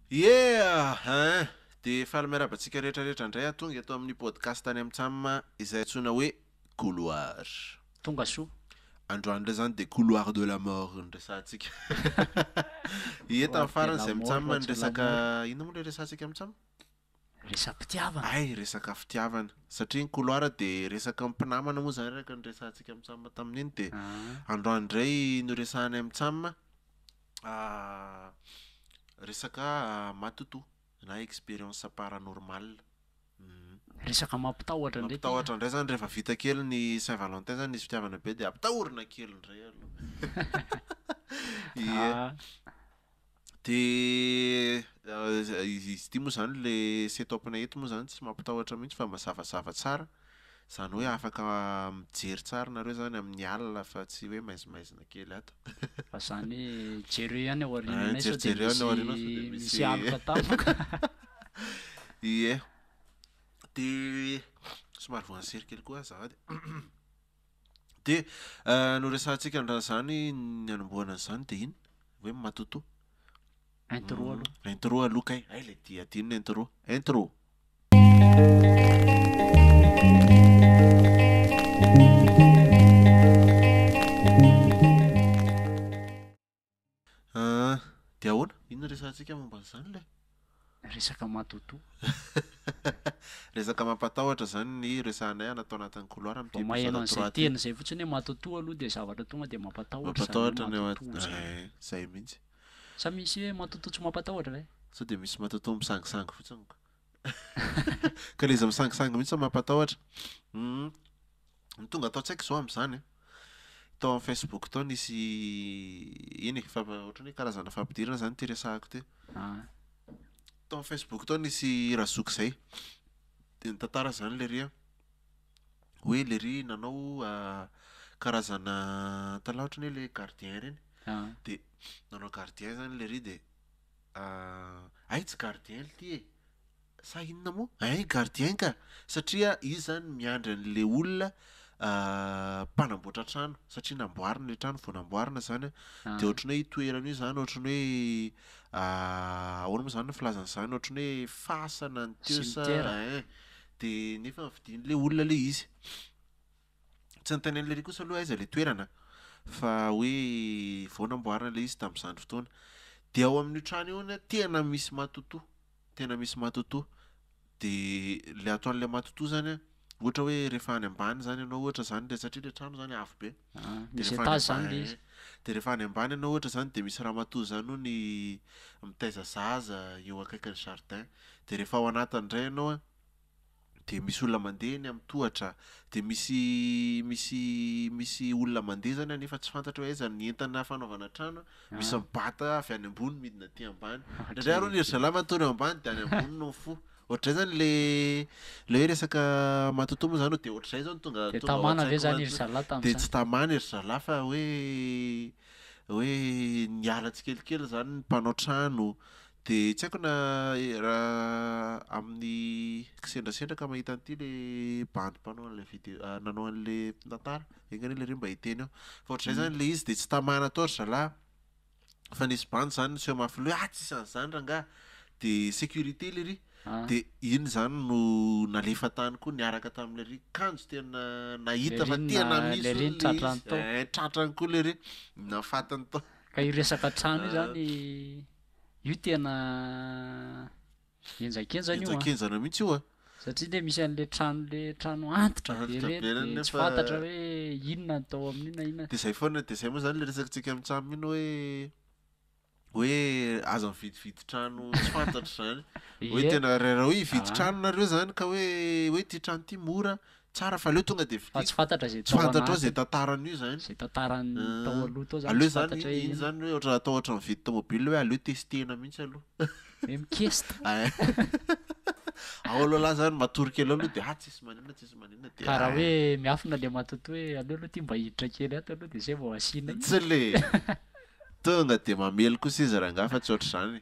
De fahalmerabantsika rehetrarehetra indray tonga eto amin'ny podcast tany amin'ny tsamma izay antsoina hoe couloir. Tonga soa. Androany indray zany de couloir de la mort ny resantsika. Eto amin'ny farany izay mitsamma ny resaka inona moa le resantsika amin'ny tsamma? Resam-pitiavana. Ay, resaka fitiavana. Satria ny couloir de resaka mpinamana moa zany reka ny resantsika amin'ny tsamma tamin'iny de androany indray no resahany amin'ny tsamma resaka matoto na expérience paranormal. Resaka mampitahotra ndray. Mampitahotra indray zany rehefa vita kely ny Saint-Valentin zany nisy fitiavana be de ampitahorina kely indray aloha. De izy ity moa zany le setup-na eto moa zany tsy mampitahotra mihitsy fa mazavazava tsara. Zany hoe afaka mijery tsara nareo zany amin'ny alina fa tsy hoe maizimaizina kely ato. Fa zany jery ihany ao aoriananay sao Jery ihany ao aoriana sao de misy aloka tampoka. Ie. De somary voasery kely koa azafady. De no resantsika zany ny anombohana an'izany de iny hoe matoto. Intro aloha. Intro aloha kay. Ay le dia adino ny intro. Intro. Dia ahoana? Inona resantsika momba an'izany le? Resaka matoto. Resaka mampatahotra zany ny resahanay anatao anatin'ny couloir Vao maheno an'izay teny izay fotsiny hoe matoto aloha dia zavatra tonga dia mampatahotra. mampatahotra ny zay mihitsy. Sa misy hoe matoto tsy mampatahotra ve? Sao de misy matoto misangisangy fotsiny ka. Ka le izy misangisangy mihitsy mampatahotra. Ny tonga atao tsaiko zao amin'izany tao amin'ny Facebook tao nisy iny ohatran'ny hoe karazana fampidirana zany ty resahako ty. Tao amin'ny Facebook tao nisy razoky zay de nitantara zany le ria hoe le ry nanao karazana tala ohatran'ny hoe le gardien reny de nanao gardien zany le ry de ay tsy gardien ity e sa inona moa ay gardien ka satria izy zany miandry an'le olona mpanamboatra trano satria namboarina le trano vao namboarina zany de ohatran'ny hoe itoerana io zany ohatran'ny hoe ahoana moa zany ny filazan'izany ohatran'ny hoe fasana ny tiosa de nefa vidian'le olona le izy tsy nitenen'le ry kosa aloha aiza le toerana fa hoe vao namboarina le izy tamin'izany fotoana de ao amin'ny trano io tena misy matoto de le ato an'le matoto zany ohatra hoe rehefa any ambany zany ianao ohatra zany le satria le trano zany avo be misy etazy zany le izy de rehefa any ambany ianao ohatra zany de misy ramatoa zany no ny mitaiza zaza eo akaikin'ny jardin de rehefa ao anatiny indray ianao de misy olona mandeha eny amin'ny tohatra de misy olona mandeha zany nefa tsy fantatra hoe aiza ny entana fanaovana trano misy mibata avy any ambony midina aty ambany indray arô ny ery-zalahy matory eo ambany de any ambony no fo ohatray zany le hoe resaka matoto moa zany de ohatray zao tonga de tamana ve zany ery zalahy de tamin'izany tsy tamana ery zalahy fa hoe niala tsikelikely zany ny mpanao trano de tsy haiko na raha amin'ny kisendrasendra ka mahita an'ity le bandy mpanao an'le vidéo nanao an'le tantara engany le ry mba hiteny ao fa ohatray zany le izy de tsy tamana tao ry zalahy fa nisy bandy zany niseho mafy hoe tsisy an'izany rangaha de sécurité le ry de iny zany no nalefa tany koa niaraka tamin'le ry kanjo tena nahita fa tena misy tratrany koa le ry nafatany tao ka io resaka trano io zany io tena enjakenjana io enjakenjana mihitsy io satria le misy an'le trano antitra be reny de tsy fantatra hoe inona atao amin'iny na inona de zay foana de zay moa zany le resakantsika amitsamy iny hoe aza mividividy trano tsy fantatra zany hoe tena raha hoe hividy trano nareo zany ka hoe ty trano ty mora tsara fa aleo tonga de fa tsy fantatra tsy fantatra ao zay tantaran'io zany zay tantarany tao aloha tao zany aleo zany iny zany hoe ohatra atao ohatra mividy tomobile hoe aleo testena mihitsy aloha hoe mikesta ao aloha lahy zany matory kely aloha de tsisy maninona de karaha hoe miafina le matoto hoe aleo aloha ty mba hiditra kely ato aloha de zay vao asiana tsy le tonga de mamely kosa izy rangaha fa tsy ohatra zany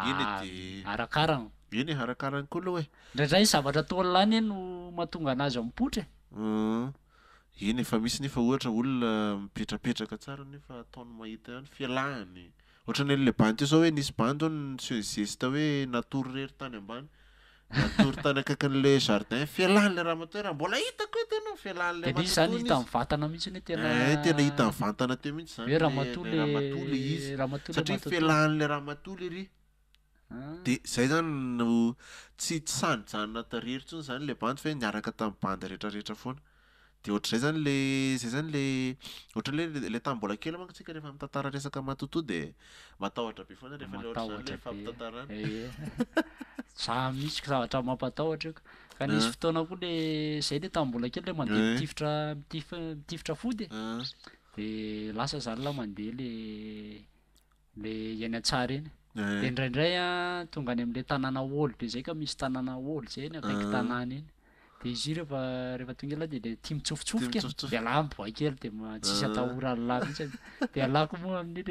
iny de arakarany iny arakarany koa aloha hoe ndraindray zavatra tao lany no mahatonga anazy ampotra iny efa misy nefa ohatra olona mipetrapetraka tsara nefa ataony mahita ihany fialahany ohatrany le banty zao hoe nisy bandy geste hoe natory rery tany ambany natory tany akaikin'le jardin fialan'le ramatoa raha mbola hitako eto ianao fialan'le de nisy zany hita mivantana mihitsy ny tena hita mivantana teo mihitsy zany hoe ramatoly izy ramatoly satria fialan'le ramatoly ry de zay zany no tsy sanijanona tarery tsony zany le bandy fa niaraka tamin'ny bandy rehetrarehetra foana de ohatr'izay zany le ohatra le tamin'ny mbola kely manko tsika rehefa mitantara resaka matoto de matahotra be foana rehefa le ohatr'izany le fampitantarana za misy zavatra mampatahotra io ka nisy fotoana koa le zay le tamin'ny mbola kely le mandeha mitifitra fody de lasa zany la mandeha le eny an-tsara eny de indraindray a tonga any am'le tanàna olo be zay ka misy tanàna olo zay eny akaiky tanàna eny de izy rehefa tonga ela de tia mitsofotsofoka de alahy miboaka kely de tsisy atahora alahy mihitsy de alako moa amin'iny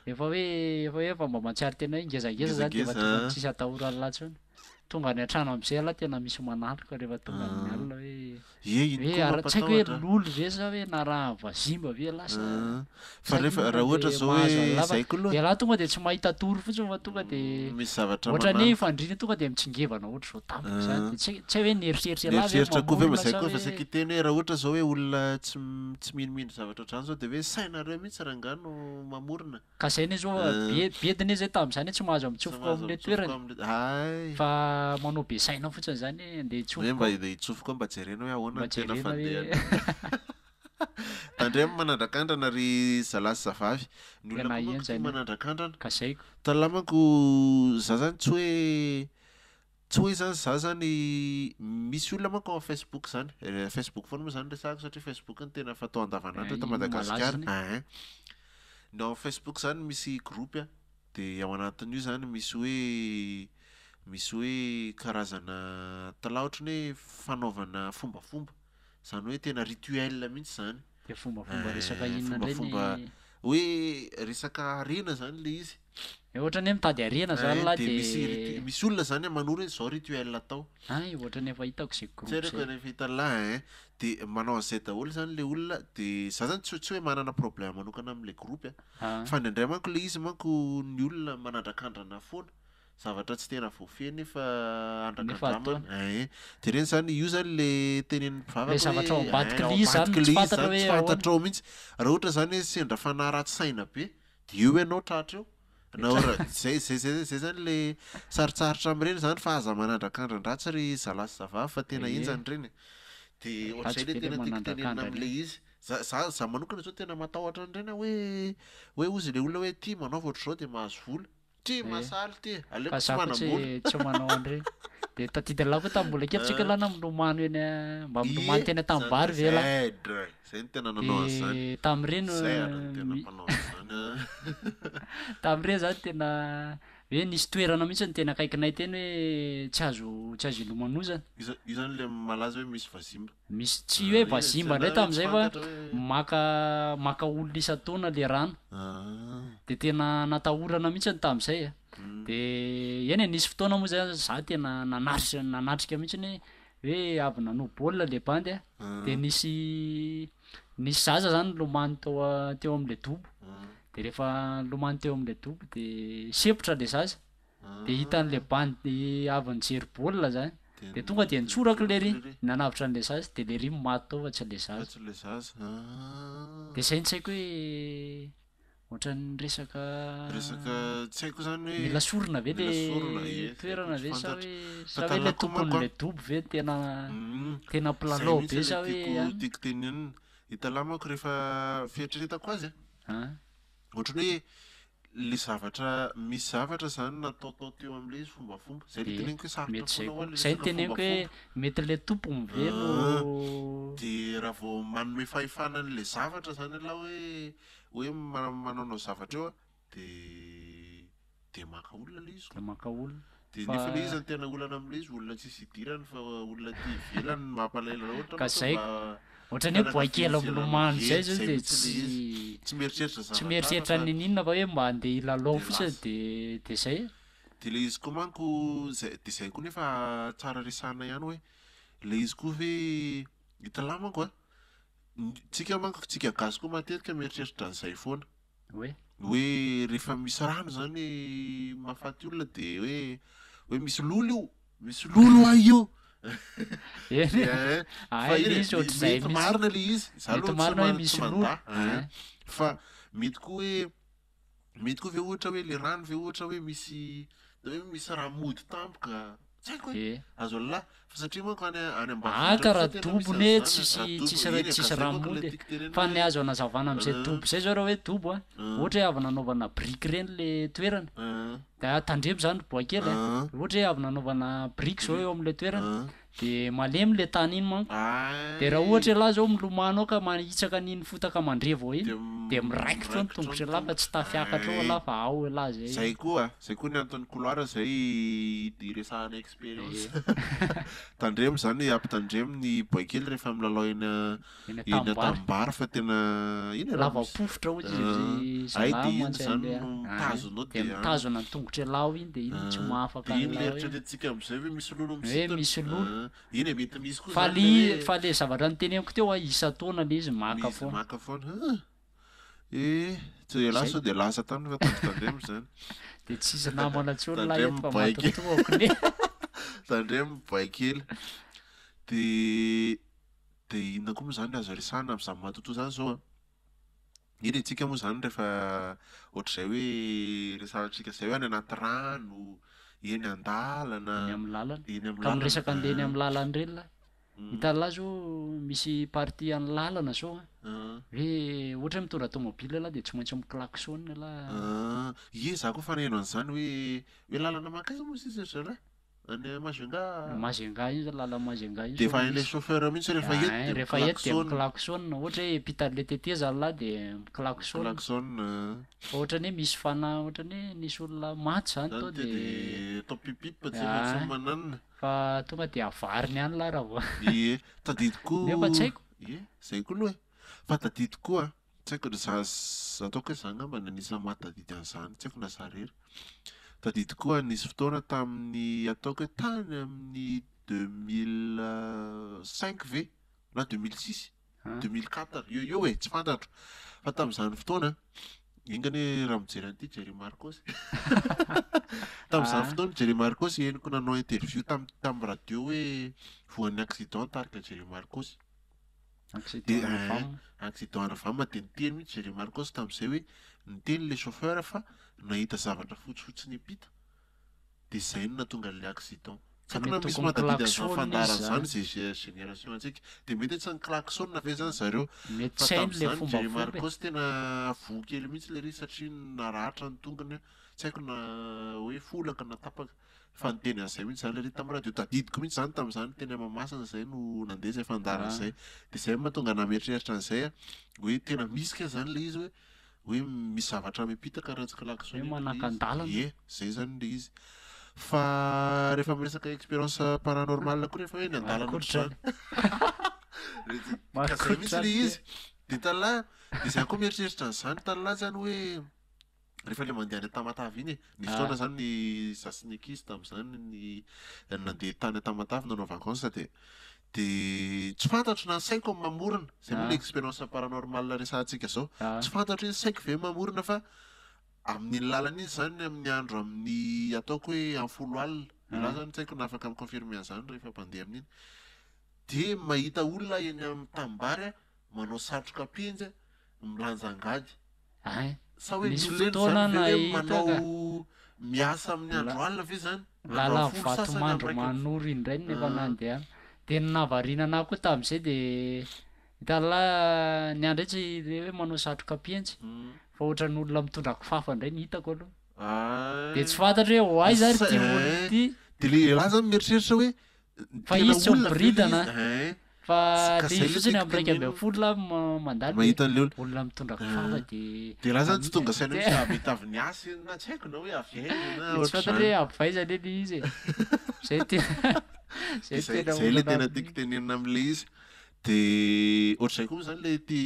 le efa mba matsiary tena hoe ngezangeza zany de fa tonga tsisy atahora alahy tsony tonga any an-trano am'izay aloha tena misy manaloka rehefa tonga amin'ny alina hoe tsy haiko hoe lolo ve sa hoe na raha vazimba ve lasa fa rehefa raha ohatra zao hoe zay koa de alahy tonga de tsy mahita tory fotsiny fa tonga de misy zavatra ohatrany fandriny tonga de mitsingevana ohatra zao tampoka zany de tsy hoe nieritseritsy alaeritreritra koa ve mazay koa fa zay kiteny hoe raha ohatra zao hoe olona tsy minomino zavatra ohatrany zao de hoe sainareo mihitsy rangano mamorona ka zay ne zao bediny zay tam'izany tsy mahazo mitsofoka amin'le toerany fa manao be saina fotsiny zany andeha itsofoka mba itsofoka mba jerena hoe ahoana tena fandehana tandray manandrakandrana ry zalahy sy zavavy ny olona koa manandrakandrana ka zaiko talamako za zany tsy hoe zany za zany misy olona manko ao Facebook zany Facebook foana moa zany resahako satria Facebook ny tena fatao andavanandro eto Madagasikara no ao Facebook zany misy groupe a de ao anatin'io zany misy hoe karazana talao ohatrany hoe fanaovana fombafomba zany hoe tena rituel mihitsy zany de fombafomba resaka inona ndray hoe resaka harena zany le izy ohatrany hoe mitady harena zany la de misy olona zany manoro hoe zao rituel atao ohatrany efa hitako zay groupe zay rehefa hita la de manao an'izay daholo zany le olona de za zany tsy hoe manana problème manokana am'le groupe fa ndraindray manko le izy manko ny olona manandrakandrana foana zavatra tsy tena voafeny fa andrakandramana de reny zany io zany le tenen'ny mpivavaka zavatra ao ambadiky le izy zany tsy fantatra ao mihitsy raha ohatra zany hoe sendra fanahy ratsy saina be de io ianao tratra eo na zay zany le saritsaritra am'ireny zany fa aza manandrakandran-dratsy ry zalahy sy zavavy fa tena injany reny de ohatr'izay le tena tiako tenenina am'le izy za manokana zao tena matahotra an'ireny hoe ozy le olona hoe ty manaova ohatr'izao de mahazo vola ty masaly ty aleko tsy manam-bola tsy manao an'ireny de tatita lahy koa tam'mbola kely tsika lana milomano eny mba milomano tena tambary ve la zay ny tena nanao an'izany tam'ireny zay ary ny tena mpanao an'izany tam'ireny zany tena hoe nisy toerana mihitsy ny tena akaikinay teny hoe tsy azo ilomanozana io zany le malaza hoe misy vazimba misy tsy hoe vazimba ndray tam'izay fa maka olona isan-taona le rano de tena natahorana mihitsy ny tam'izay de eny nisy fotoana moa zay za tena nanatrika mihitsy hoe avy nano baolina le bandy de nisy zaza zany lomano teo am'le dobo de rehefa lomano teo am'le dobo de sepotra le zaza de hitan'le bandy avy nijery baolina zany de tonga de nitsoraka le ry nanavitra an'le zaza de le ry maty tao fa tsy le zaza de zay ny tsy haiko hoe ohatran'ny resaka tsy haiko zany hoe mila sorona ve le toerana ve sa hoe le tompon'le dobo ve tena pilalao be sa hoe tiako tenenina hitalamako rehefa fieritreretako azy ohatrany hoe le misy zavatra zany nataotao teo am'le izy fombafomba zay le teneniko hoe sarotra zay teneniko hoe mety le tompo mivelo de raha vao manome fahefanan'le zavatra zany ala hoe manaonao zavatra eo de maka olona le izy de nefa le izy ny tena olana am'le izy olona tsisy idirany fa olona ty ivelany mampalaila raha ohatra ohatrany hoe boakely milomano zay zao de tsy mieritreritra ninina fa hoe mba andeha ilalao fotsiny de zay de le izy koa manko de zay koa nefa tsara resahana ihany hoe le izy koa hoe hitalamako tsika gasy koa matetika mieritreritra an'izay foana hoe rehefa misy rano zany mahafaty olona de hoe misy lolo io misy lolo ah io mety marina le izy za aloha tsy manda fa mety koa ve ohatra hoe le rano ve ohatra hoe misy raha mody tampoka tsy haiko hoe azo lahy fa satria manko any karaha dobony tsisy raha mody fa ny azo anazavana am'izay dobo zay zao raha hoe dobo ohatra hoe avy nanaovana briky reny le toerana de tandremo zany boakely ohatra hoe avy nanaovana briky zao eo am'le toerana de malemy le tany iny manko de raha ohatra lahy zao milomano ao ka mahitsaka n'iny fotaka mandrevo iny de miraikitra ny tongotry lahy fa tsy tafiakatra ao lahy fa ao lahy zay koa ny antony couloir zay iresahana expérience tandremo zany ampitandremo ny boakely rehefa milalao eny atambara fa tena iny lavapofotra ozy zany mitazonao de mitazona ny tongotry lahy iny de iny tsy mahafaka iny leritreretintsika am'izay hoe misy lolo misy lolo iny mety misy koa fa le zavatra nyteneniko teo isa taona le izy maka foana tsy lasa de lasa tany fa tandremo zany de tsisy namana tsony lahy eto fa matatoako ne tandremo boakely de inona koa moa zany azo resahana am'izany matoto zany zao iny antsika moa zany rehefa ohatr'izay hoe resahantsika zay hoe any anaty rano eny an-dalana ka miresaka andeha eny amin'ny lalana reny lahy hitany lahy zao misy partie amin'ny lalana zao hoe ohatra hoe mitondra tomobile lahy de tsy maintsy miklaksona lahy za koa faneno an'izany hoe lalana makaiza moa sisa zalahy any Majunga iny lala Majunga iny de fa le chauffeur mihitsy rehefa ety de miklaksona ohatra hoe pitan'le tetezany lahy de miklaksona fa ohatrany hoe misy ohatrany hoe nisy olona maty zany to de atao pipipe tsy maintsy mananina fa tonga de avariny any lahy raha voa tadidiko nefa tsy haiko zay koa aloha fa tadidiko koa tsy haiko ataoko hoe za ngamba nanisy maty tadidy an'izany tsy haiko na zarery tadidiko koa nisy fotoana tamin'ny ataoko hoe tany amin'ny 2005 ve na 2006 2004 eo tsy fantatro fa tamin'izany fotoana ingany raha mijery an'ity Jerry Marcos tamin'izany fotoana Jerry Marcos eniko nanao interview tamin'ny radio hoe voan'ny accident tarika Jerry Marcos accident ara-vama mateniteny mihitsy Jerry Marcos tamin'izay hoe niteny le chauffeur fa nahita zavatra fotsifotsy ny apita de zay no natonga le accident tsy haiko na misy matadidy an'izany fandaran'izany zay génération antsika de mety tsy niklaksona ve zany zareo fa tamin'izany Jerry Marcos tena voa kely mihitsy le ry satria naratra ny tongony tsy haiko na hoe folaka na tapaka fa niteny an'izay mihitsy zany le ry tamin'ny radio tadidiko mihitsy zany tamin'izany teny Mahamasina zay no nandeha zay fandaran'izay de zay mahatonga nametreritra an'izay hoe tena misy ka zany le izy hoe misy zavatra mipitaka raha tsy klaksona zay zany le izy fa rehefa miresaka expérience paranormal koa rehefa hoe ny an-dalana zany zay misy le izy de tala de za koa mieritreritra an'izany tala zany hoe rehefa le mandeha any Tamatavy iny ny fotoana zany ny zasinekisy tamin'izany ny nandeha tany Tamatavy nanao vacances de tsy fantatro na saiko amin'ny mamorona zay moa le expérience paranormal resahantsika zao tsy fantatro hoe saiko ve mamorona fa amin'ny lalana iny zany amin'ny andro amin'ny ataoko hoe amin'ny folo alina raha zany tsy haiko na afaka miconfirmer an'izany rehefa mpandeha amin'iny de mahita olona eny amin'ny tanimbary manao satroka penjy milanja angady sa hoe misy fotoana manao miasa amin'ny andro alina ve zany lalavo vatomandro manory indray nefa nandeha de navariana koa tamin'izay de hitala ny andraitsy hoe manao satroka penjy fa ohatran'ny olona mitondra kifafa indray ny hitako aloha de tsy fantatra hoe hoay zany ty olona ity de le lahy zany mieritreritra hoe fa izy tsy miboridana fa le izy fotsiny am'raika amby folo lahy mandalo mahita an'le olona mitondra kifafa de lahy zany tsy tonga saina hoe avy avy niasy na tsy haiko na hoe avy aina na tsy fantatra hoe avivaizany eny izy zay le tena tiako tenenina am'le izy de ohatr'izay koa moa zany le ty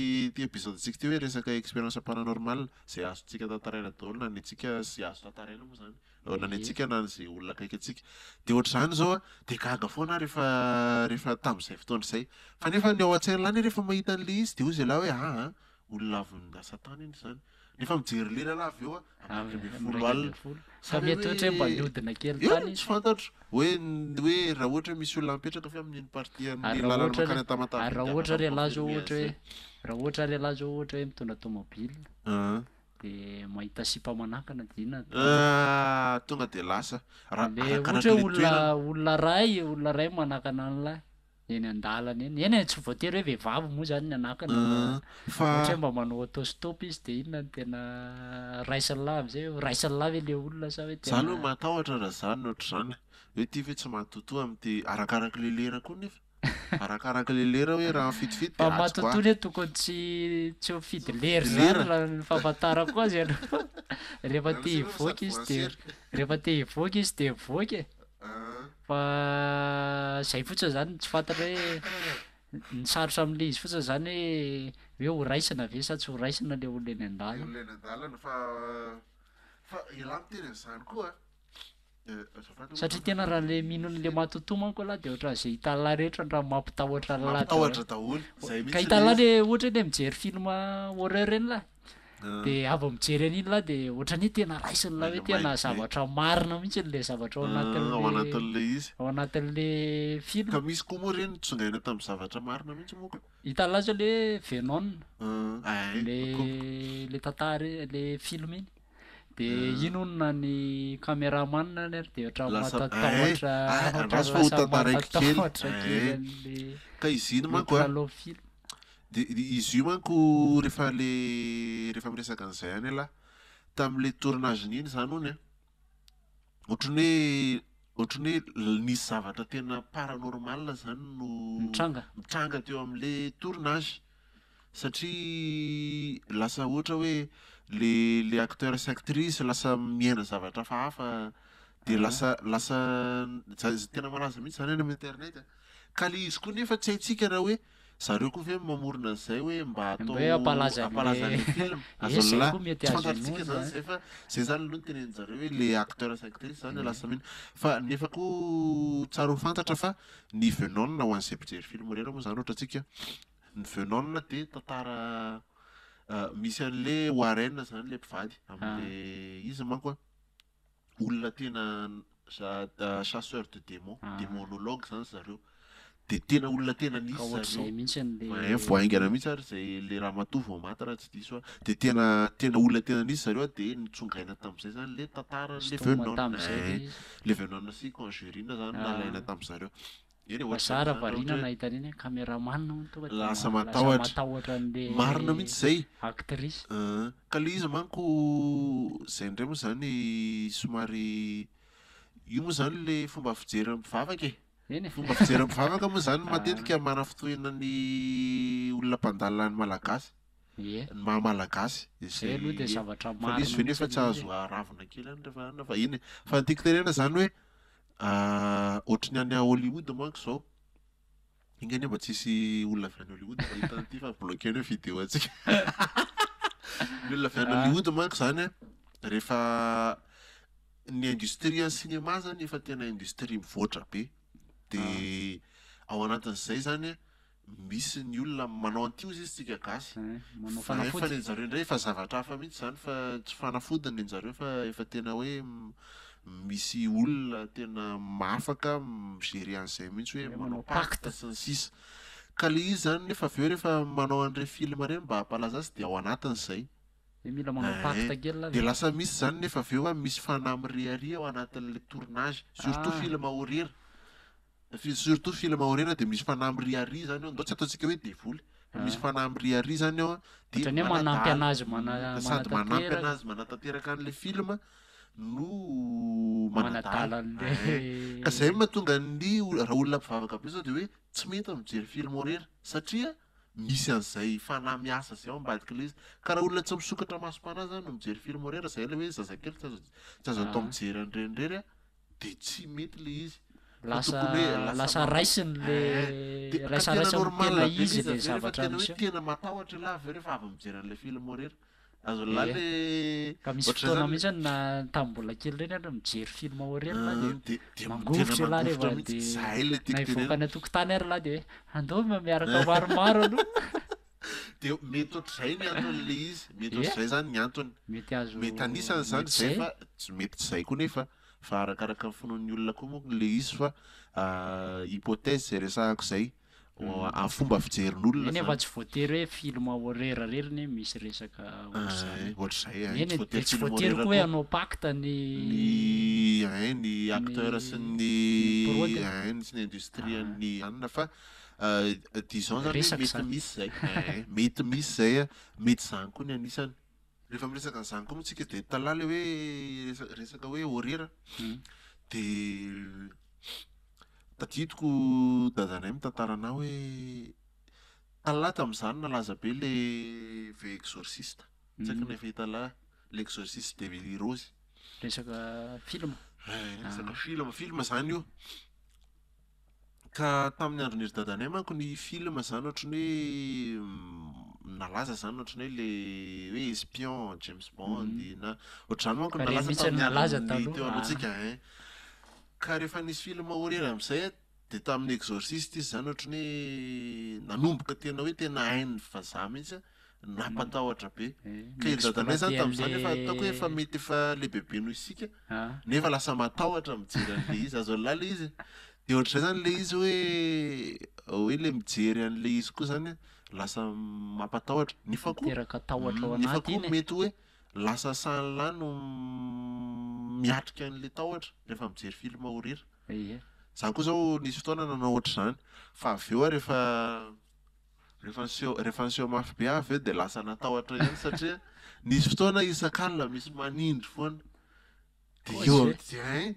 épisode tsika ty hoe resaka expérience paranormal zay azontsika tantaraina daholo na ny antsika sy azo tantaraina moa zany na ny antsika na zay olona akaiky atsika de ohatr'izany zao de gaga foana rehefa tamin'izay fotoana izay fa nefa ny ao an-tsaina lany rehefa mahita an'le izy de hoy zay lahy hoe olona avy nasa tany iny zany nefa mijery lera lava eo fa mety ohatra hoe mba liodina kely tany tsy fantatro hoe raha ohatra hoe misy olona mipetraka fa amin'iny party amin'ny lalana makany Tamatave ary raha ohatra ry alazo ohatra hoe mitondra tomobily de mahita sipa manakana de inona tonga de lasa le ohatra hoe olona ray manakana an'lahy eny an-dalana eny tsy voatery hoe vehivavy moa zany ny anakana ohatra hoe mba manao autostop izy de inona no tena raisiny lava zay raisiny lava le olona sa hoe zany hoe matahotra raha zany ohatr' zany hoe ty ve tsy mahatotoa am'ty arakaraka le lera koa nefa arakaraka le lera hoe raha fitofity fa matotoa hoe tokony tsy ho fidy lery zany raha ny fahafantarako azy rehefa te hivoaka izy de mivoaka fa zay fotsiny zany tsy fantatra hoe ny sarotra am'le izy fotsiny zany hoe ho raisina ve sa tsy ho raisina le olona eny an-dalana fa ila miteny an'izany koa satria tena raha le minon'le matotoa manko lahy de ohatran'izay hitan'lahy rehetra raha mampitahotra lahy daholo ka hitan'lahy le ohatra hoe mijery film horreur reny lahy de avy mijery an'iny lahy de ohatran'ny tena raisiny lahy hoe tena zavatra marina mihitsy le zavatra ao anatin'le film ka misy koa moa reny tsongaina tamin'ny zavatra marina mihitsy moa hitan'lahy zao le Venom le tantara le film iny de inona ny caméraman ary de ohatran'ny matatahotra ka izy iny manko film de izy io manko rehefa miresaka an'izay any ala tam'le tournage-ny iny zany ony ohatrany hoe nisy zavatra tena paranormal zany no mitranga teo am'le tournage satria lasa ohatra hoe le acteur sy actrice lasa miaina zavatra hafa de lasa tena malaza mihitsy zany any amin'ny internet ka le izy koa nefa tsy haitsika raha hoe zareo koa ve mamorona an'izay hoe mba atao-apalazan'ny film azolahy tsy fantatsika zany zay fa zay zany aloha ny tenen'jareo hoe le acteur sy actrice zany lasa mihina fa nefa koa tsara ho fantatra fa ny Venom ho an'izay mpijery film rera moa zany ohatra atsika ny Venom de tantara misy an'le Warren zany le mpivady am'le izy manko olona tena chasseur de démonologue zany zareo de tena olona tena nisy voaingana mihitsy ary zay le raha matoa vao maty raha tsy diso de tena olona tena nisy zareo de nitsongaina tam'izay zany le tantara le Venom sy Conjurine zany nalaina tam'zareo Zara variana nahita an'iny caméraman tonga lasa matahotra marina mihitsy zay actrice ka le izy manko zay indray moa zany somary io moa zany le fomba fijery mpivavaka fomba fijery mpivavaka moa zany matetika manafitohina ny olona mpandalina ny malagasy ny mahamalagasy zay aloha de zavatra marina izy ve nefa tsy azo aravina kely any rehefa fa iny fa ny tiako tenena zany hoe ohatrany any Hollywood manko zao inga ne mba tsisy olona avy any Hollywood fa hitan'ity fa bloqué-ny hoe vidéo atsika ny olona avy any Hollywood manko zany rehefa ny industrie ny cinéma zany efa tena industrie mivoatra be de ao anatin'izay zany misy ny olona manao an'ity ozy izy tsika gasy fa nefa ny anjareo indray efa zavatra hafa mihitsy zany fa tsy fanafodiny anjareo fa efa tena hoe misy olona tena mafaka migery an'izay mihitsy hoe manao pacte sy ny sisa ka le izy zany nefa avy eo rehefa manao an'ireny film reny mba hampalaza azy de ao anatin'izay mila manao pacte kely de lasa misy zany nefa avy eo misy fanahy miriaria ao anatin'le tournage surtout film horreur de misy fanahy miriaria zany ao ndao tsy ataontsika hoe devoly misy fanahy miriaria zany ao de manampy anazy sady manampy anazy manatanteraka an'le film no manadala ka zay mahatonga ny raha olona mpivavaka be zao de hoe tsy mety mijery film horreur satria misy an'izay fanahy miasa zay ao ambadika le izy ka raha olona tsy misokatra masom-panahy zany no mijery film horreur zay le hoe zazakely tsy azo atao mijery an'iren'irery de tsy mety le izy lasa raisiny le tena izy le zavatra hoe tena matahotra lahy avy eo rehefa avy mijery an'le film horreur azo lahy le ka misy fotoana mihitsy na tambola kely reny ary mijery film horreur lahy de mangovitra lahy rehefa de na ivoaka ny atokotany ary lahy de hoe andao miaraka maromaro aloha de mety ohatr'izay ny anton'le izy mety ohatr'izay zany ny antony mety azo mety anisany zany zay fa tsy mety tsy zay koa nefa fa arakaraka ny finoan'ny olona koa moa le izy fa hypothèse zay resahako zay fomba fijerin'olona nefa tsy voatery hoe film horreur-reriny misy resaka ohatr'izay de tsy voatery koa hoe anao pacte ny acteur sy ny sy ny industrie ny anina fa disons zany mety misy zay mety misy zay mety zany koa ny anisany rehefa miresaka n'izany koa moa tsika de talala hoe resaka hoe horreur de tadidiko dadanay mitantarana hoe talala tamin'izany nalaza be le ve exorciste tsy haiko nefa hitala l'exorciste d'Emily Rose resaka film film zany io ka tamin'ny andron'iry dadanay manko ny film zany ohatrany hoe nalaza zany ohatrany hoe le hoe espion James Bond na ohatrany manko nalaza tamin'ny teo alohantsika ka rehefa nisy film horreur amin'izay de tamin'ny exorciste izy zany ohatrany hoe nanomboka tena hoe tena hainy vazaha mihitsy napatahotra be ka iry dadanay zany tamin'izany efa ataoko hoe efa mety efa le bebe noho isika nefa lasa matahotra mijery an'le izy azo lala izy de ohatr'izay zany le izy hoe le mijery an'le izy koa zany lasa mampatahotra nefa koa mety hoe lasa sahala no miatrika an'le tahotra rehefa mijery film horreur zany koa zao nisy fotoana nanao ohatr'izany fa avy eo rehefa niseho mafy be avy eo de lasa natahotra ihany satria nisy fotoana isan-kanina misy manindry foana de eo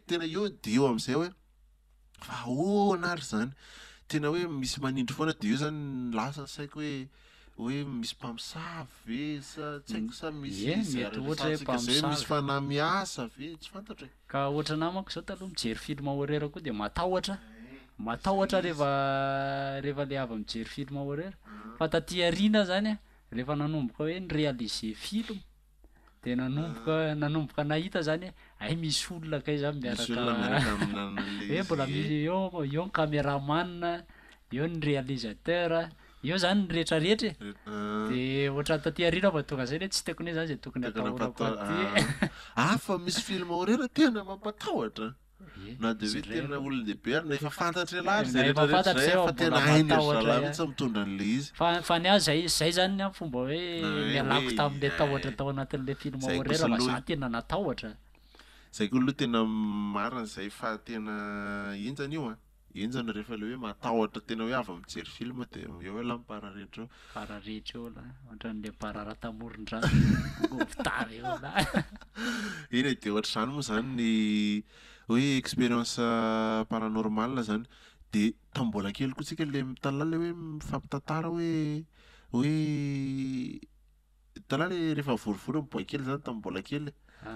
tena eo de eo amin'izay hoe fa ahoana ary zany tena hoe misy manindry foana de eo zany lasa saiko hoe misy mpamosavy ve sa tsy haiko sa misy misy fanahy miasa ve tsy fantatra ka ohatra namako zao taloha mijery film horreur koa de matahotra rehefa le avy mijery film horreur fa taty arina zany rehefa nanomboka hoe nirealiser film de nanomboka nahita zany ay misy olona kay zany miaraka hoe mbola eo ny caméraman eo ny réalisateur eo zany ny rehetrarehetra de ohatra taty arina fa tonga zay hoe tsy teako ne zany zay tokony atahorako aty fa misy film horreur tena mampatahotra na de hoe tena olon-dehibe ary nefa fantatra lahatra zay rehetrarehetra fa tena hainy zalahy mihitsy mitondra an'le izy fa ny azy zay zany a fomba hoe mialako tamin'le tahotra tao anatin'le film horreur fa za tena natahotra zay koa aloha tena marina zay fa tena enjana io enjana rehefa le hoe matahotra tena hoe avy mijery film de eo hoe la mipararehetra eo la ohatran'le pararatamoron-drano govitary eo la eny de ohatr'izany moa zany ny hoe expérience paranormal zany de tambola kely koa tsika le mitalala hoe mifampitantara hoe talala rehefa vorivory miboaka kely zany tambola kely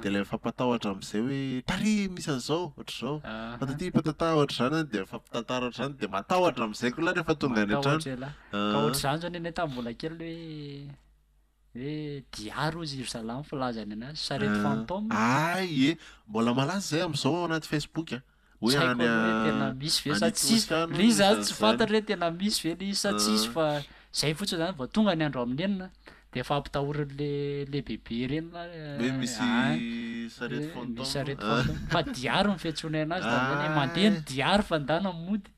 de le mifampatahotra amin'izay hoe tary misy an'izao ohatr'izao fa taty mpatantara ohatr'izany de mifampitantara ohatr'izany de matahotra amin'izay koa la rehefa tonga any an-trano ka ohatr'izany zany ene tambola kely hoe diaro izy Jerusalem filazany anazy sarety fantôme mbola malaza zay amin'izao anaty Facebook hoe any tena misy ve sa tsisy le izy zany tsy fantatra hoe tena misy ve le izy sa tsisy fa zay fotsiny zany vao tonga ny andro amin'ny enina de efa ampitahorin'le bebe reny la hoe misy sarety fantôme fa diaro ny fiantsoana anazy zany mandeha ny diaro fa ndana mody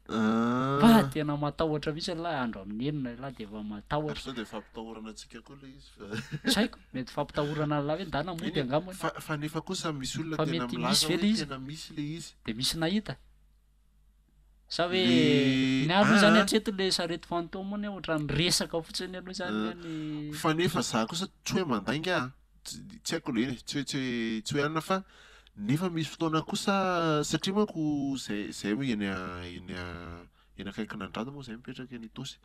fa tena matahotra mihitsy la andro amin'ny enina la de efa matahotra sao de fampitahorana antsika koa le izy tsy haiko mety fampitahorana la hoe ndana mody angambany fa nefa kosa misy olona fa tena mety milaza misy ve le izy tena misy le izy de misy nahita sa hoe ny aloha zany hatreto le sarety fantôme any ohatra ny resaka fotsiny aloha zany ny fa nefa za kosa tsy hoe mandainga tsy haiko le tsy hoe anina fa nefa misy fotoana kosa satria manko zay hoe eny akaiky nandrata moa zay mipetraka eny Itosy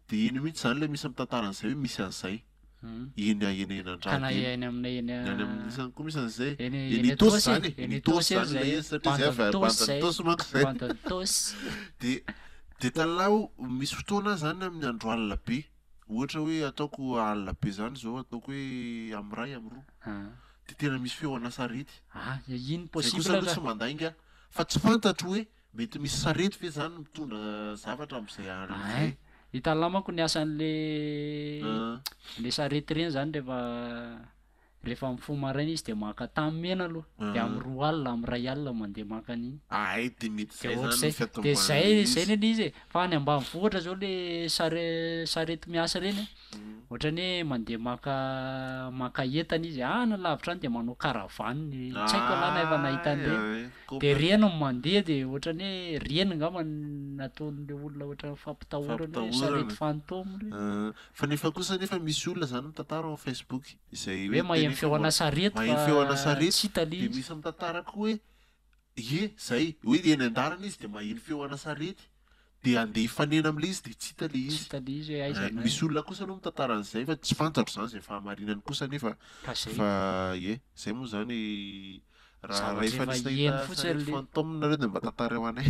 de eny mihitsy zany le misy mitantara an'izay hoe misy an'izay eny kana eny aminay isany koa misy an'izay eny Itosy zany eny Itosy zany le izy satria zay avy Bandantosy manko zay de talao misy fotoana zany amin'ny andro alina be ohatra hoe ataoko alina be zany zao ataoko hoe amiray amiroa de tena misy feoana sarety iny kosa possible aloha tsy mandainga fa tsy fantatro hoe mety misy sarety ve zany mitondra zavatra amin'izay alina Italamako ny asan'le sarety reny zany rehefa mifo maraina izy de maka tany mena aloha de amy 2 alina amy 2 alina mandeha maka an'iny ay de mety de zay ohatry zany zay de zay neny izy fa any ambanivohitra zao le sarety miasa reny ohatrany hoe mandeha maka entana izy ana lavitra any de manao karavany tsy haiko alana efa nahita an'ireny de reny no mandeha de ohatrany hoe reny ngamba nataon'le olona ohatran'ny fampitahorana hoe sarety fantôme reny fa nefa kosa nefa misy olona zany mitantara ao Facebook izay hoe maheno feoana sarety maheno feoana sarety tsy hita le de izy misy mitantara koa hoe zay hoe eny andarana izy de maheno feoana sarety de andeha hifanena am'le izy de tsy hita le tsy izy hita le izy hoe aiza misy olona kosa aloha mitantara an'izay fa tsy fantatro zany zay fahamarinany kosa nefa ka zay fa zay moa zany raha Zavatra efa efa nisy heno nahita fotsiny sarety le- fantôme nareo de mba tantara ho anay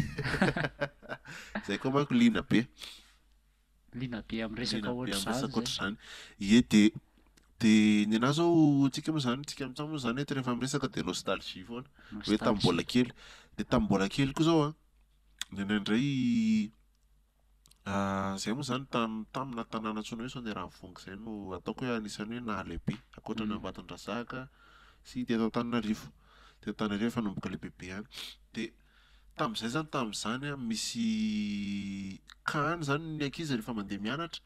zay koa manko lina be lina be amy resaka lina be ohatry amy resaka zany ohatry zany de ny anahy zao tsika moa zany tsika amitsamo moa zany rehefa miresaka de nostalgie foana hoe tamy mbola kely de tamy mbola kely koa zao ndraindray zay moa zany tamina tanàna antsoina hoe Soanerahavongo zay no ataoko hoe anisany hoe nahalehibe ankoatra ny Ambatondrazaka sy teto Antananarivo efa nomboka lehibehibe any de tam'izay zany tam'izany misy kany zany ny ankizy rehefa mandeha mianatra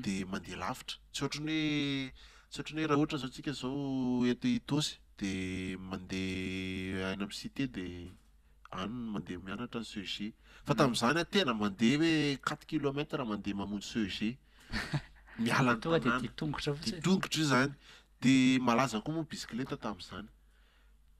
de mandeha lavitra tsy ohatrany hoe raha ohatra zao tsika zao eto Itosy de mandeha any amy cité de any mandeha mianatra ny CEG fa tam'izany tena mandeha hoe 4 kilomètres mandeha mamonjy CEG miala ny tonga de tanàna tongotra fotsiny tongotra io zany de malaza koa moa bisikileta tam'izany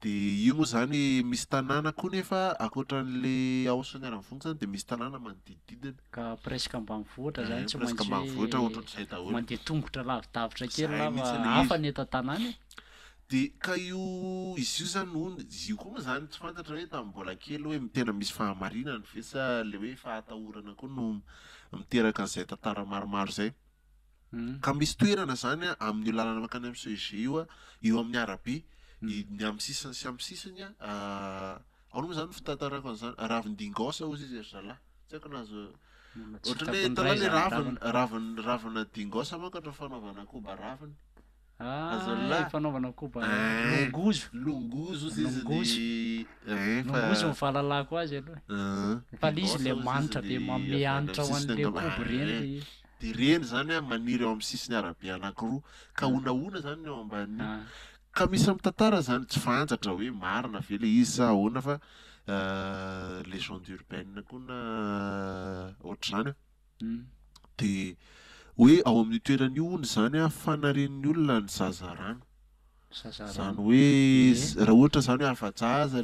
de io moa zany misy tanàna koa nefa ankoatran'le ao Soanerahavongo zany de misy tanàna manodididina ka presque ambanivohitra zany tsy presque ambanivohitra ohatran'izay daholo mandeha tongotra lavidavitra kely Zay mihitsy lava le hafa izy. ny eto an-tanàna de ka io izy io zany no izy io koa moa zany tsy fantatra hoe tamy mbola kely hoe tena misy fahamarinana ve sa le hoe fahatahorana koa no miteraka an'izay tantara maromaro zay ka misy toerana zany amin'ny lalana makany amy CEG io eo amin'ny arabe ny amy sisiny sy amy sisiny ao moa zany fitantarako an'izany ravin-dingaosa ozy izy zalahy tsy haiko nazo ohatrany hoe tala le ravina dingaosa manko ohatra fanaovana koba raviny fanaovana koba longozo longozo ozy Longozo. izy longozo ny fahalalako azy aloha fa le izy le manitra be manome hanitra ho an'le kobo reny de reny zany maniry eo amy sisiny arabe anankiroa ka onaona zany eo ambany ka misy mitantara zany tsy fantatra hoe marina ve le izy sa ahoana fa légende urbaine koa na ohatr'izany de hoe ao amin'ny toeran'io ony zany fanarian'ny olona ny zaza rano zany hoe raha ohatra zany hoe afa-jaza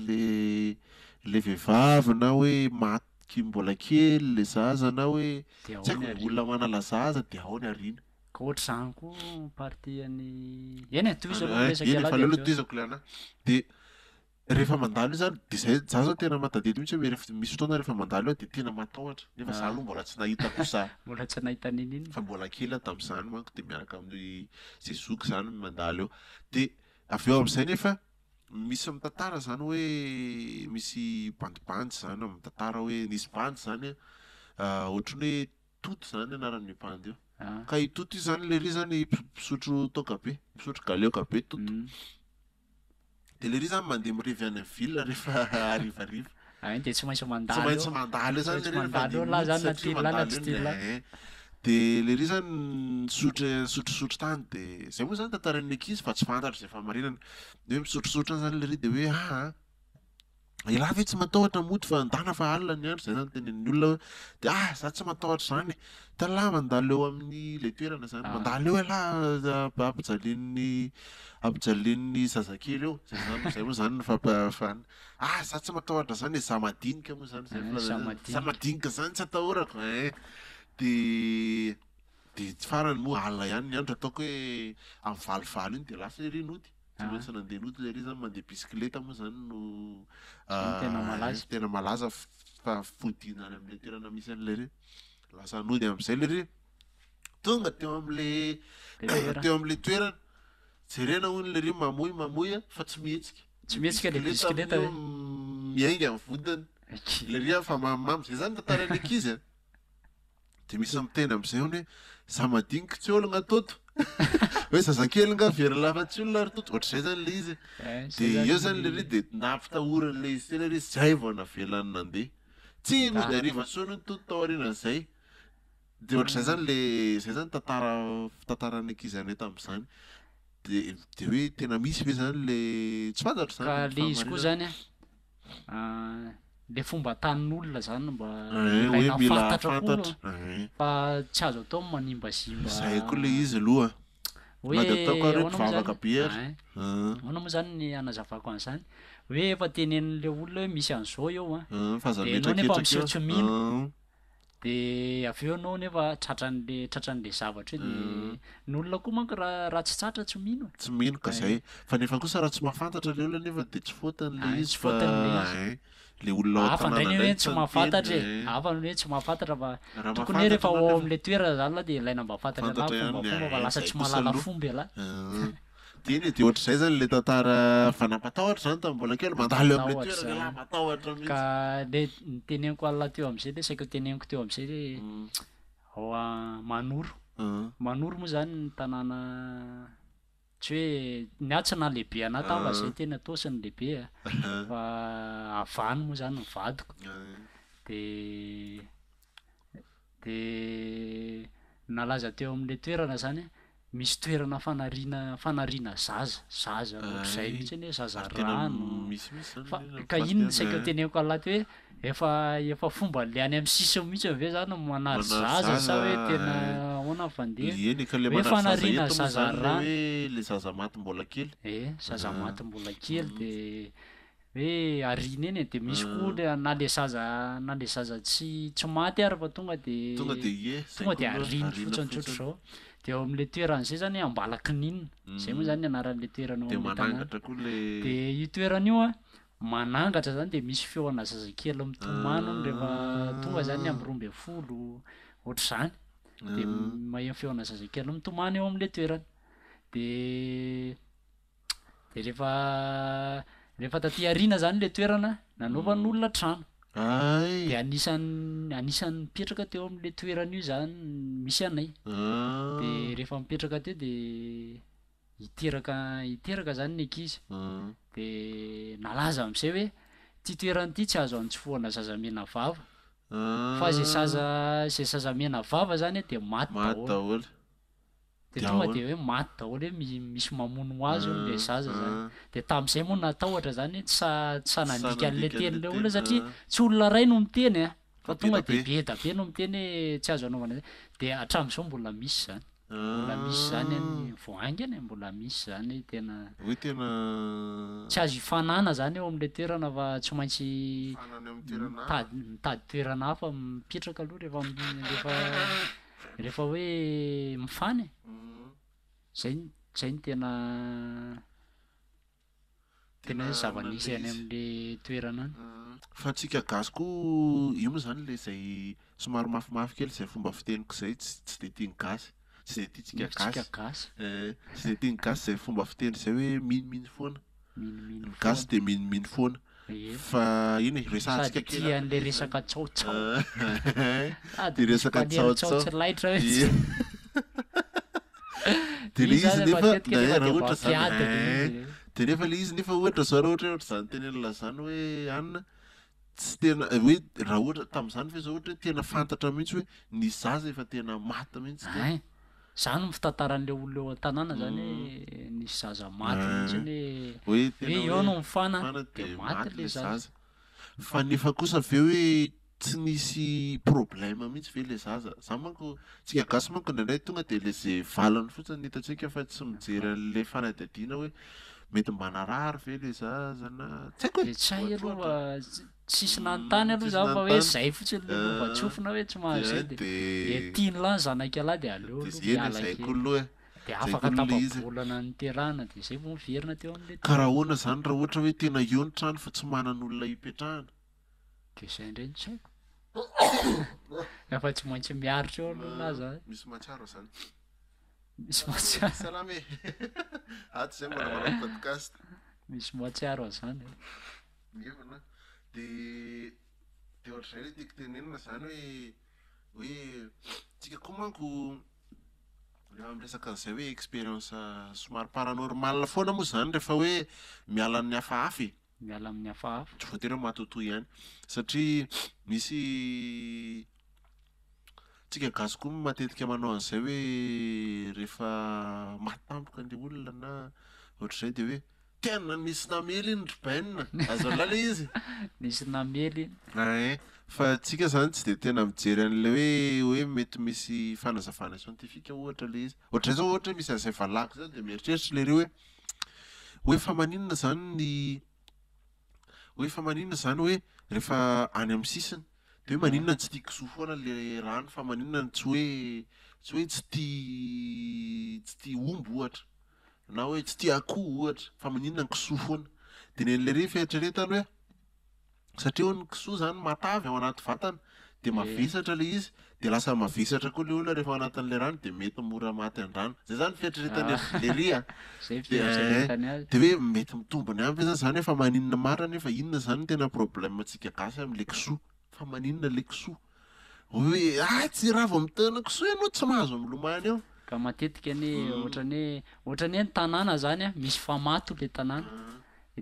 le vehivavy na hoe maty mbola kely le zaza na hoe de tsy haiko ny olona manala zaza de ao ny ariana ka ohatry zany koa party any eny toizako eny efa lelo toizako le anahy de rehefa mandalo io zany de zay za zao tena matadedy mihitsy hoe misy fotoana rehefa mandalo eo de tena matahotra nefa za aloha mbola tsy nahita kosa mbola tsy nahita n'ininy fa mbola kely tam'izany manko de miaraka amin'ny zay zoky zany mandalo eo de avy eo am'izay nefa misy mitantara zany hoe misy bandibandy zany mitantara hoe nisy bandy zany ohatrany hoe toto zany anaran'io bandy io ka i toto io zany le ry zany mpisotro toka be mpisotro galeoka be toto de le ry zany mandeha mirevy any amin'ny ville rehefa arivariva de tsy maintsy tsy mandalo maintsy mandalo eo zany Tsy le ry mandalo eo lahy zany na telo lahy na tsy telo lahy. de le ry zany misotrosotro tany de zay moa zany tantaran'ny ankizy fa tsy fantatra zay fahamarinana de hoe misotrosotro zany le ry de hoe ilahy ve tsy matahotra mody fa andana fa alina ny andro zay zany tenenin'ny olona hoe de za tsy matahotra zany tala mandalo eo amin'ny le toerana zany mandalo eo ala ampijalian'ny zazakely eo zay moa zany fampafana za tsy matahotra zany za madinika moa zany za madinika zany tsy atahorako de farany moa alina ihany ny andro ataoko hoe amin'ny valivalo iny de lasa ery nody tsy maintsy nandeha nody le ry zany mandeha bisikileta moa zany no tena malaza fa fodinany am'le toerana misy an'le ry lasa nody am'izay le ry tonga teo am'le toerana jerena hono le ry mamoy fa tsy mihetsika le bisikileta miainga amin'ny vodiny le ry fa mamimamy zay zany tantaran'ny ankizy de misy miteny am'izay hony hoe za madinika tsy olona atoto hoe zazakely nga very lafa tsy olona ary toto ohatr'izay zany le izy de eo zany le ry de nampitahorany le izy tena ry zay vao navelany nandeha tsy no de ariva sono ny toto tao aorianan'izay de ohatr'izay zany le zay zany tantarany ankizanay tam'izany de hoe tena misy ve zany le tsy fantatro zany ka le izy koa zany le fomba atanin'olona zany mba ilaina fantatra koa fa tsy azo atao manimbazimba zay koa le izy aloha hoe na de ataoko ary mivavaka be ary ahoana moa zany ny anazavako an'izany hoe efa tenenin'le olona hoe misy an'izao eo fa za de anao nefa miseho tsy mino metraketraka de avy eo anao nefa tratran'le zavatra io de ny olona koa manko raha tsy tratra tsy mino tsy mino ka zay fa nefa kosa raha tsy mahafantatra le olona nefa de tsy fotany le izy fa le olona hafa ndray ny hoe tsy mahafantatra hafa hoe tsy mahafantatra fa tokony hoe rehefa ao am'le toerana zany la de ilaina mba fantatra la fombafomba fa lasa tsy mahalala fomba ala de iny de ohatr'izay zany le tantara fa nampatahotra zany tambola kely mandalo am'le toerana la matahotra mihitsy ka le niteneniko alina teo am'izay le saika teneniko teo am'izay hoe ao manoro moa zany ny tanàna tsy hoe niatsina lehibe ana tamba zay tena taosiny lehibe fa avany moa zany nivadiko de nalaza teo am'le toerana zany misy toerana fanariana zaza ohatr'izay mihitsy ny hoe zaza rano fa ka iny ny saika teneniko alaty hoe efa fomba le any amin'ny sisiny mihitsy ave zany manary zaza sa hoe tena ahoana fandeha hoe fanariana zaza rano le zaza maty mbola kely zaza maty mbola kely de hoe arina eny de misy koa na le zaza tsy maty ary fa tonga de ariny fotsiny tsotro zao de eo am'le toerana zay zany ambalakininina zay moa zany anaran'le toerana de io toerana io manangatra zany de misy feona zazakely mitomano rehefa tonga zany am'roambe folo ohatr'izany de maheno feona zazakely mitomano eo am'le toerana de rehefa taty arina zany le toerana nanaovan'olona trano de anisan'ny mipetraka teo am'le toerana io zany misy anay de rehefa mipetraka teo de hiteraka zany ny ankizy de nalaza am'izay hoe ty toerana ty tsy azo antsofoana zazamena vava fa zay zazamena vava zany de maty daholo de tonga de hoe maty daholo hoe misy mamono azy eo le zaza zany de tam'izay moa natahotra zany tsy nanandika an'le tenyle olona satria tsy olona ray no miteny fa tonga de be da be no miteny hoe tsy azo anaovana zay de hatram'izao mbola misy zany ny voangany mbola misy zany tena tsy azo ifanana zany eo am'le toerana fa tsy maintsy mitady toerana hafa mipetraka aloha rehefa hoe mifany zay ny tena hoe zava-nisy any am'le toerana any fa tsika gasy koa io moa zany le zay somary mafimafy kely zay fomba fiteniko zay tsy de tiany gasy tsy de tiatsika gasy tsy de tiany gasy zay fomba fiteny zay hoe miniminy foana ny gasy de miniminy foana fa iny resantsika kely an'le resaka tsaotsao de resaka tsaotsao laitra hoe de le izy nefa raha ohatra zany de nefa le izy nefa ohatra zao raha ohatra zany tenenina zany hoe anina tsy tena hoe raha ohatra tam'izany fa zao ohatra hoe tena fantatra mihitsy hoe ny zaza efa tena maty mihitsy zany mifitantaran'le olona eo an-tanàna zany hoe nisy zaza maty mihitsy hoe eo no mifana de maty le zaza fa nefa kosa ve hoe tsy nisy problème mihitsy ve le zaza za manko tsika gasy manko indraindray tonga de le zay valany fotsiny hitatsika fa tsy mijery an'le fanadihadiana hoe mety mba narary ve le zaza na tsy haiko de tsy hay aloha tsisy nanontany aloha za fa hoe zay fotsiny le lova tsofina hoe tsy mahazo zay de tiany la ny zanaky alahy de aleo de afaka tapabolana niterahana de zay vo miverina teo am'le ka raha ahoana zany raha ohatra hoe tena eo ny trano fa tsy manan'olona hipetrahana de zay indray tsy haiko efa tsy maintsy miaritra eo aloha laza misy mahatsiaro zany misy mahatsiaro salame aty zay manamana podcast misy mahatsiaro azany mievana de ohatr'izay le tiako tenenina zany hoe hoe tsika koa manko amresaka zay hoe expérience somary paranormal foana moa zany rehefa hoe miala amin'ny hafahafa miala amin'ny hafahafa tsy voatery matotoy ihany satria misy tsika gasy koa matetika manao an'izay hoe rehefa matampoka an'ilay olona na ohatr'izay dia hoe tena nisy namely iny rybainina azo lala izy nisy namely fa tsika zany tsy dia tena mijery an'ilay hoe mety misy fanazavana scientifika ohatra le izy ohatr'izay zao ohatra hoe misy an'izay valako zany dia mieritreritra le reo hoe fa maninona zany ny hoe fa maninona zany hoe rehefa any amin'ny sisiny dia hoe maninona tsy tia kisoa foana le rano fa maninona tsy hoe tsy tia omby ohatra na hoe tsy tia akoho ohatra fa maninona ny kisoa foana dia nen'ilay ry fieritreretany hoe satria ho ny kisoa zany matavy ao anaty vatana dia mavesatra le izy dia lasa mavesatra koa le olona rehefa ao anatin'ilay rano dia mety mora maty an-drano zay zany fieritreretany le ry dia hoe mety mitombony ampy zany zany efa maninona marina nefa inona zany tena problème antsika gasy amin'le kisoa fa maninona le kisoa hoe tsy raha vao mitana kisoa ianao tsy mahazo milomany eo ka matetika ny ohatrany hoe ny tanàna zany a misy famato le tanàna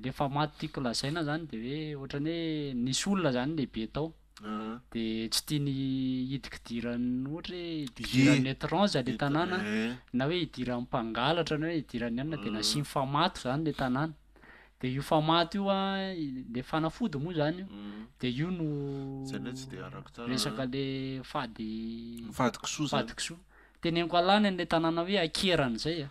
le famato tiako lazaina zany dia hoe ohatrany hoe nisy olona zany lehibe tao dia tsy tia ny hidikidirany ohatra hoe hidikidirany étrange le tanàna na hoe hidiran'ny mpangalatra na hoe hidiran'ny anona dia nasiany famato zany le tanàna dia io famato io a le fanafody moa zany io dia io no resaka le fady kisoa teneniko alany an'ilay tanàna hoe ankerana zay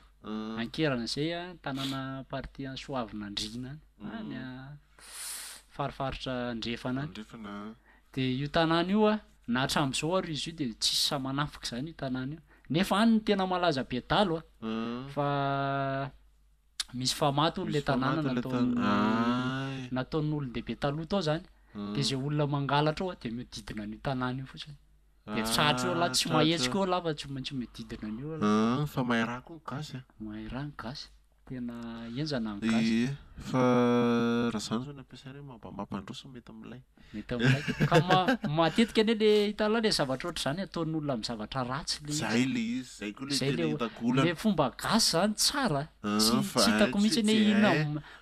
ankerana zay a tanàna parti soavinandriana any a farifaritra andrefana any dia io tanàna io a na hatramin'izao ary izy io dia tsisy sa manafika zany io tanàna io nefa any ny tena malaza be-dalo fa misy famato n'ilay tanàna nataon'olon-dehibe taloha tao zany dia zay olona mangalatra ao dia miodidina an'io tanàna io fotsiny dia tratra eo la tsy mahetsika eo la fa tsy maintsy miodidina an'io fa mahay raha koa ny gasy mahay raha ny gasy tena enjana ny gasy fa raha zany zao ny ampiasaina hoe mampandroso mety amin'ilay mety amin'ilay ka matetika anie le hitala le zavatra ohatr' zany ataon'olona amin'ny zavatra ratsy zay le izy zay koa le tena hitagolana le fomba gasy zany tsara tsy hitako mihitsy ny inona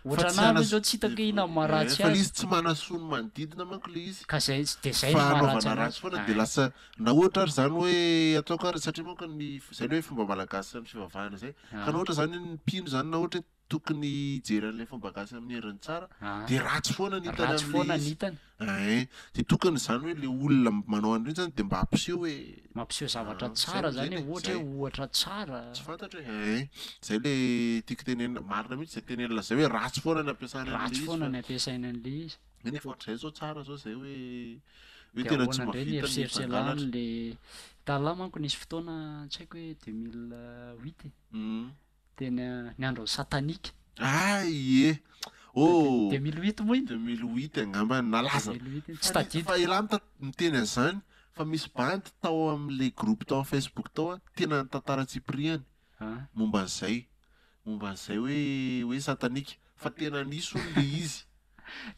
ohatran'alo zao tsy hitako inona maharatsy fa izy tsy manasony manodidina manko le izy ka zay dia zay fa anaovana ratsy foana dia lasa na ohatra ary zany hoe ataoko ary satria manko zay le hoe fomba malagasy amin'ny fivavahana zay ka na ohatra zany ny mpino zany na ohatra tokony hijery an'ilay fomba gasy amin'ny heriny tsara dia ratsy foana ny hitany amin'ilay izy dia tokony zany hoe le olona manao an'ireny zany dia mba hampiseho hoe mampiseho zavatra tsara zany ohatra hoe ohatra tsara tsy fantatra hoe zay le tiako tenenina marina mihitsy zay tenenina zay hoe ratsy foana ny ampiasaina ratsy foana ny ampiasaina an'ilay izy nefa ohatr'izay zao tsara zao zay hoe tena tsy mavita ny lany le tala manko nisy fotoana tsy haiko hoe 2008 tena ny andro satanika ie 2008 moa iny 2008 angamba nalaza tsy tadidiko fa ilany miteny an'izany fa misy bandy tao amin'ilay groupe tao amin'ny Facebook tao a tena tantara Tsipriany momba an'izay hoe satanika fa tena nisy olo le izy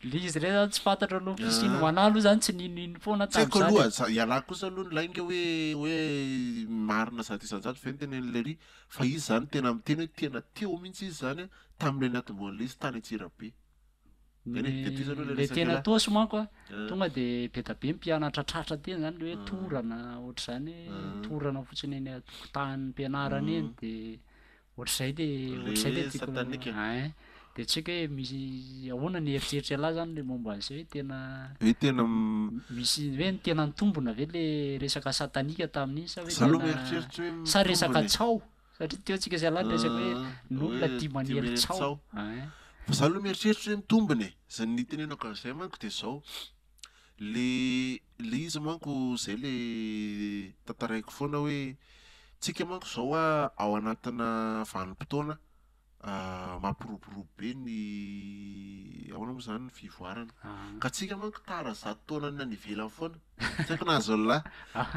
le izy rey zany tsy fantatra aloha fisiny manalo zany tsy ninino foana tsaiko aloha ialako kosa aloha nylainga hoe marina zato isan-jato ve ny tenen'ilay ry fa izy zany tena miteny hoe tena teo mihitsy izy zany a tamin'ilay natomboan'ilay izy tany Antsirabe le tena tosy manko a tonga dia be da be mpianatra tratra teny zany le hoe torana ohatra zany hoe torana fotsiny eny atokotany mpianarana eny dia ohatr'izay le satanika dia tsika hoe misy ahoana ny eritreritry ala zany le momba an'izay hoe tena misy hoe ny tena nitombona ve le resaka satanika tamin'iny sa resaka tsao satria teo tsika zay alany resaka hoe n'olona tia manely tsao fa za aloha mieritreritra hoe mitombony zay ny tenenako an'izay manko dia zao le izy manko zay le tantaraiko foana hoe tsika manko zao a ao anatina vanim-potoana mampiroborobo be ny ahoana moa zany ny fivoarana ka tsika manko tara 100 taona ny ivelany foana tsy haiko nahazo an'la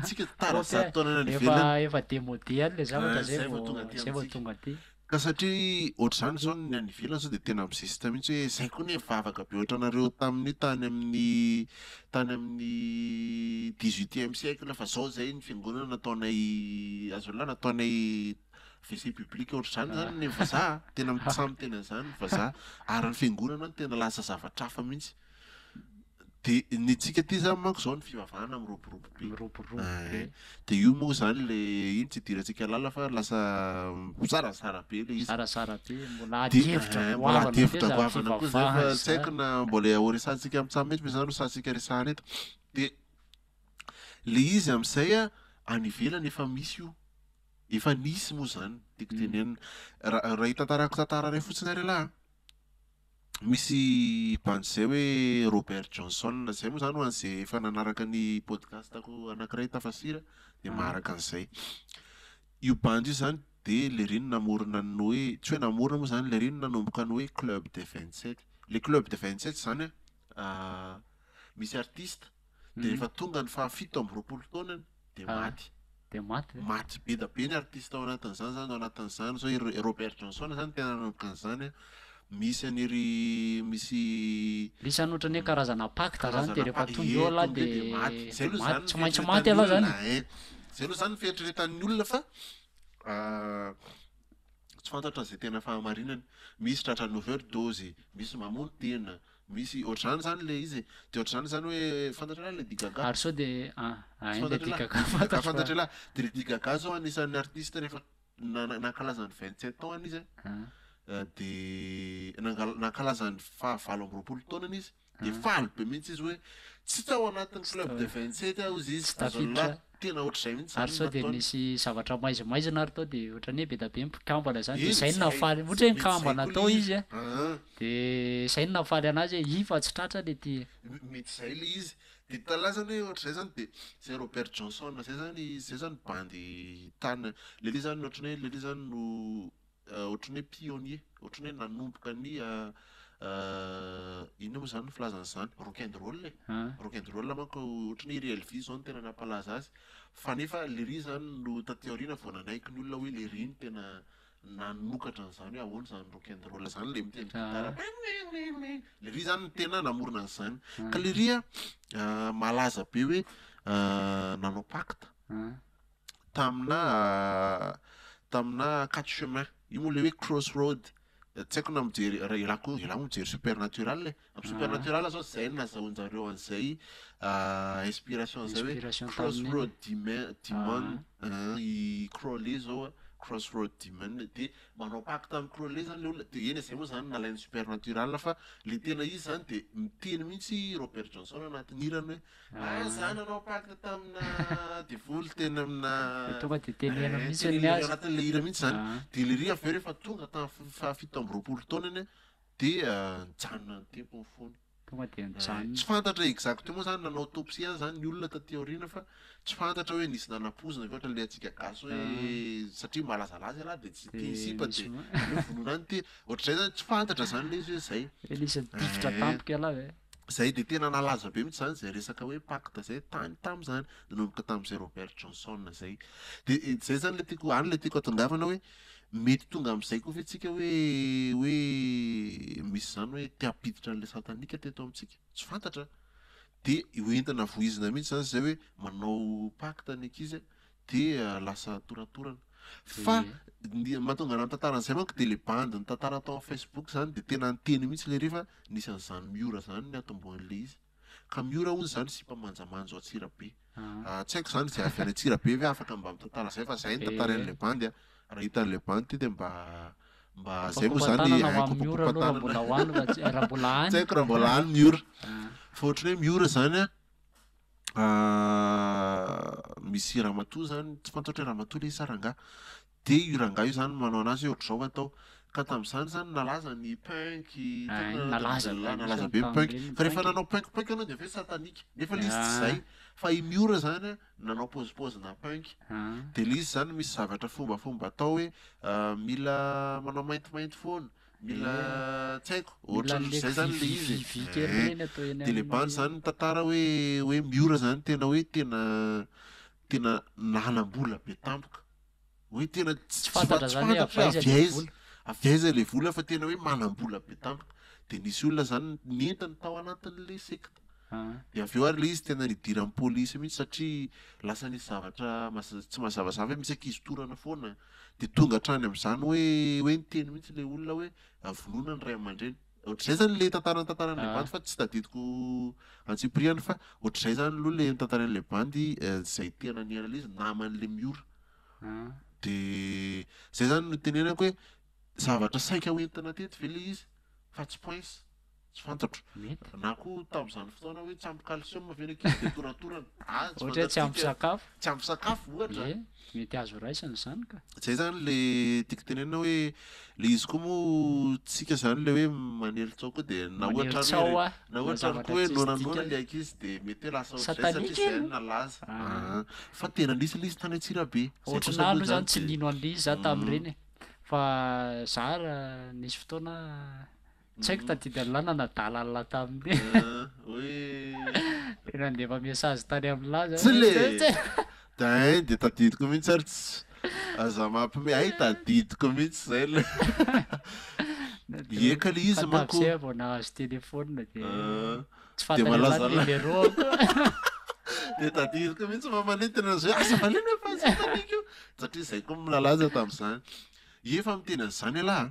tsika tara 100 taona ny ivelany efa démodé any le zavatra zay vao tonga aty ka satria ohatr'izany zao ny any ivelany zao dia tena misisitra mihitsy hoe izay koa ne vavaka be ohatranareo tamin'ny tany amin'ny 18e siècle fa zao zay ny fiangonana nataonay azolahy nataonay WC public ohatr'izany zany ny vazaha tena samy tena izany ny vazaha ary ny fiangonana no tena lasa zavatra hafa mihitsy. Dia ny tsika ty zany manko zao ny fivavahana miroborobo be. Dia io moa zany le iny tsy idirantsika lala fa lasa sarasara be le izy. Sarasara be mbola adihevitra goavana koa zay fa tsy haiko na mbola horesantsika amin'ny mety zany ho santsika resahana eto. Dia le izy amin'izay any ivelany efa misy io. Efa nisy moa zany tiako tenenina. Raha hitantarako tantara ray fotsiny ary lahy. Misy bandy zay hoe Robert Johnson zay moa zany ho an'izay efa nanaraka ny podcastako anankiray tafasira dia maharaka an'izay. Io bandy io zany dia le reny namorona ny hoe tsy hoe namorona moa zany le reny nanomboka ny hoe Club de 27. Le Club de 27 zany misy artiste dia rehefa tonga ny fahafito amby roapolo taona dia maty. Maty be da be ny artiste ao anatin'izany zany ao anatin'izany zao Robert Johnson zany tena nanomboka an'izany. Misy aniry misy ohatra ny hoe karazana pacte zany dia rehefa tonga eo aloha dia tsy maintsy maty aloha zany. Zay aloha zany fieritreretan'ny olona fa tsy fantatra izay tena fahamarinany. Misy tratrany overdose, misy mamono tena, misy ohatr'izany zany le izy. Dia ohatr'izany zany hoe fantatra le Lady Gaga. Ary sao dia Lady Gaga fantatra lahy. Dia Lady Gaga zao anisan'ny artiste rehefa nankalaza ny 27 taona izy dia nankalaza ny fahavalo amby roapolo taonany izy dia faly be mihitsy izy hoe tsy tao anatin'ny Club de 27 aho izy azolahy tena ohatr'izay mihitsy. Ary sao dia nisy zavatra maizimaizina ary tao dia ohatran'ny hoe be da be mpikambana zany dia izay no nafaly ohatra hoe mikambana tao izy dia izay no nafaly anazy hoe fa tsy tratra le ty mety izay le izy. Dia talazany hoe ohatr'izay zany dia zay Robert Johnson zay zany bandy tany le zany ohatrany hoe le zany no ohatrany hoe pionnier ohatrany hoe nanomboka ny ino moa zany filazan'izany rock and roll rock and roll manko ohatrany hoe Elvis zao no tena nampalaza azy fa nefa le ry zany no taty aoriana vao nanaiky ny olona hoe le ry no tena nanokatra an'izany hoe ahoana zany rock and roll zany le mitendry gitara le ry zany no tena namorona an'izany ka le ry malaza be hoe nanao pacte tamina 4 chemin io moa le hoe crossroad tsy haiko na mijery ilako mijery supernatural amin'ny supernatural zao zay no nazahoanjareo an'izay inspiration zay hoe crossroad demon i Crowley zao crossroad demon dia manao pacte amin'ny Crowley zany le olona dia eny izay moa zany nalainy supernatural fa le tena izy zany dia miteny mihitsy Robert Johnson anatin'ny hirany hoe zany nanao pacte tamina devoly tena amina tonga dia tenena mihitsy ny azy anatin'le hira mihitsy zany dia le ry aveo rehefa tonga tamin'ny fahafito amby roapolo taonany dia nijanona ny tempo ny fony. Tsy fantatra exactement moa zany nanao autopsie zany ny olona taty aoriana fa tsy fantatra hoe nisy nanapozina ohatra le antsika gasy hoe satria malazalaza lahy dia tsy tia isipa dia vonoina any ty ohatr'izay zany tsy fantatra zany le izy hoe zay nisy tifitra tampoka aloha zay dia tena nalaza be mihitsy zany zay resaka hoe pacte zay tamin'izany nanomboka tamin'izay Robert Johnson zay. Dia zay zany le tiako any le tiako atongavana hoe mety tonga amin'izay koa ve tsika hoe misy zany hoe te-hampiditra an'ilay satanika teto amintsika tsy fantatra dia hoentina voizina mihitsy zany zay hoe manao pacte ny ankizy dia lasa toratorana fa mahatonga ana tantaran'izay manko dia le bandy ny tantara tao amin'ny Facebook zany dia tena niteny mihitsy le rehefa nisy an'izany miora zany ny atomboan'le izy ka miora hozy zany sy mpamanjamanjo Atsirabe tsy haiko zany zay avy any Atsirabe ve afaka mba mitantara zay fa zay ny tantara an'le bandy raha hitan'le bandy dia mba zay moa zany tsy haiko raha mbola any miora fa ohatrany hoe miora zany misy ramatoa zany tsy fantatra hoe ramatoa le saranga dia io rangahy io zany manao anazy hoe ohatr'izao atao ka tamin'izany zany nalaza ny punk nalaza be ny punk fa rehefa nanao punk anao dia ve satanika nefa le izy tsy zay fa i miora zany nanao pozipozina punk dia le izy zany misy zavatra fombafomba atao hoe mila manao maintimainty foana mila tsy haiko ohatran'izay zany le izy dia le bandy zany tantara hoe miora zany tena hoe tena nahanam-bola be tampoka hoe tena tsy fantatra avia izy aveza le vola fa tena hoe manam-bola be tampoka de nisy olona zany nentany tao anatin'le sekta de avy eo ary le izy tena nidiran'ny polisy mihitsy satria lasa nisy zavatra tsy mazavazava hoe misy ankizy torana foana de tonga hatrany amin'izany hoe niteny mihitsy le olona hoe avonona ny ray aman-dreny ohatr'izay zany le tantaran'le bandy fa tsy tadidiko antsipriany fa ohatr'izay zany aloha le tantaran'le bandy zay tena niaina le izy naman'le miora de zay zany no tenenako hoe zavatra saika hoentina tety ve le izy fa tsy pointsy tsy fantatro na koa tamin'izany fotoana hoe tsy ampy calcium ve ny ankizy de toratorana ohatra tsy ampy sakafo tsy ampy sakafo ohatra mety azo raisiny zany ka zay zany le tiako tenena hoe le izy koa moa tsika zany le hoe manely tsao koa de na ohatra koa hoe nonanona le ankizy de mety hoe lasa ohatr'izay satria zay nalaza fa tena nisy le izy tany Antsirabe ohatrana aloha zany tsy nino an'le izy za tamin'ireny fa zara nisy fotoana tsy haiko tadidy an'lahy nadala tamin'ny hoe nandefa message tany amin'lahy tsy le de tadidiko mihitsy ary tsy aza mampime ay tadidiko mihitsy zay le eka le izy manko vao nahazo téléphone de tsy fantany numéro de tadidiko mihitsy mamanentina zay asa valena fa iko satria zay koa milalaza tamin'izany efa miteny an'izany alahy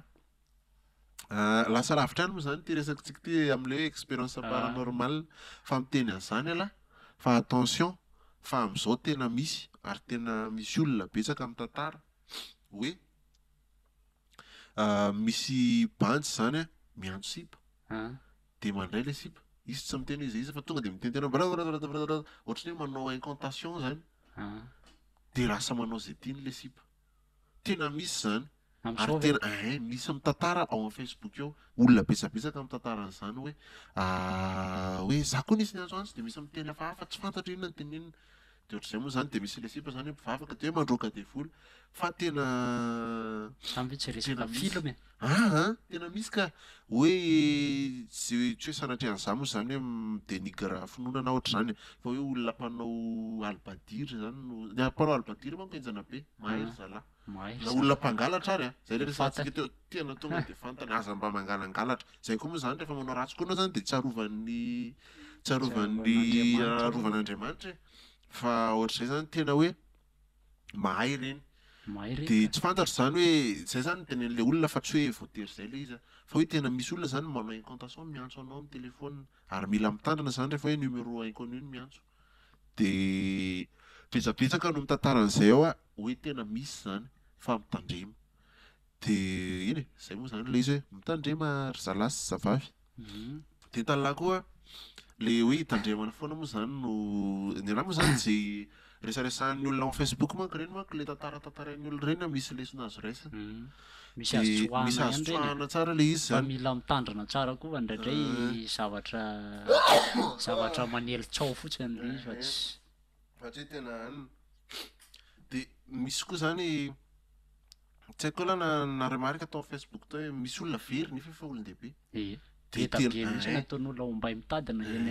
lasa lavitra any moa zany ty resaka tsika ty am'le hoe expérience paranormal fa miteny an'izany alahy fa attention fa am'izao tena misy ary tena misy olona betsaka amin'ny tantara hoe misy bandy zany miantso sipa de mandray le sipa izy tsy miteny izy fa tonga de miteny tena ohatrany hoe manao incantation zany de lasa manao zay tiany le sipa tena misy zany ary tena misy amin'ny tantara ao amin'ny Facebook eo olona betsabetsaka amin'ny tantaran'izany hoe za koa nisy niantso antsy de misy miteny hafahafa tsy fantatro inona ny tenenina de ohatr'izay moa zany de misy le sipa zany hoe mpivavaka de hoe mandroaka devoly fa tena tena misy ka hoe tsy hoe sanatrean'izany moa zany hoe midénigre finoana ohatr'izany fa hoe olona mpanao albadira zany no mpanao albadira manko enjana be mahery zalahy na olona mpangalatra ary zay le resantsika teo tena tonga de fantany aza mba mangalangalatra zay koa moa zany rehefa manao ratsy koa anao zany de tsy arovan'Andriamanitra fa ohatr'izay zany tena hoe mahay reny de tsy fantatro zany hoe zay zany tenen'le olona fa tsy hoe voatery zay le izy fa hoe tena misy olona zany manao incantation miantso anao amin'ny téléphone ary mila mitandrina zany rehefa hoe numéro inconnu miantso de betsabetsaka no mitantaran'izay ao hoe tena misy zany fa mitandrema de iny zay moa zany le izy hoe mitandrema ry zalahy sy zavavy de talala koa le hoe hitandremana foana moa zany no ny raha moa zany zay resaresan'ny olona amin'ny Facebook manko reny manko le tantaratantaran'ny olona reny misy lesona azo raisina misy azo tsoahana tsara le izy zany mila mitandrina tsara koa indraindray zavatra manely tsao fotsiny le izy fa tsy satria tena de misy koa zany tsy haiko la naremarika tao amin'ny Facebook tao hoe misy olona very nefa efa olon-dehibe de tabie mihitsy nataon'olona ombay mitadina eny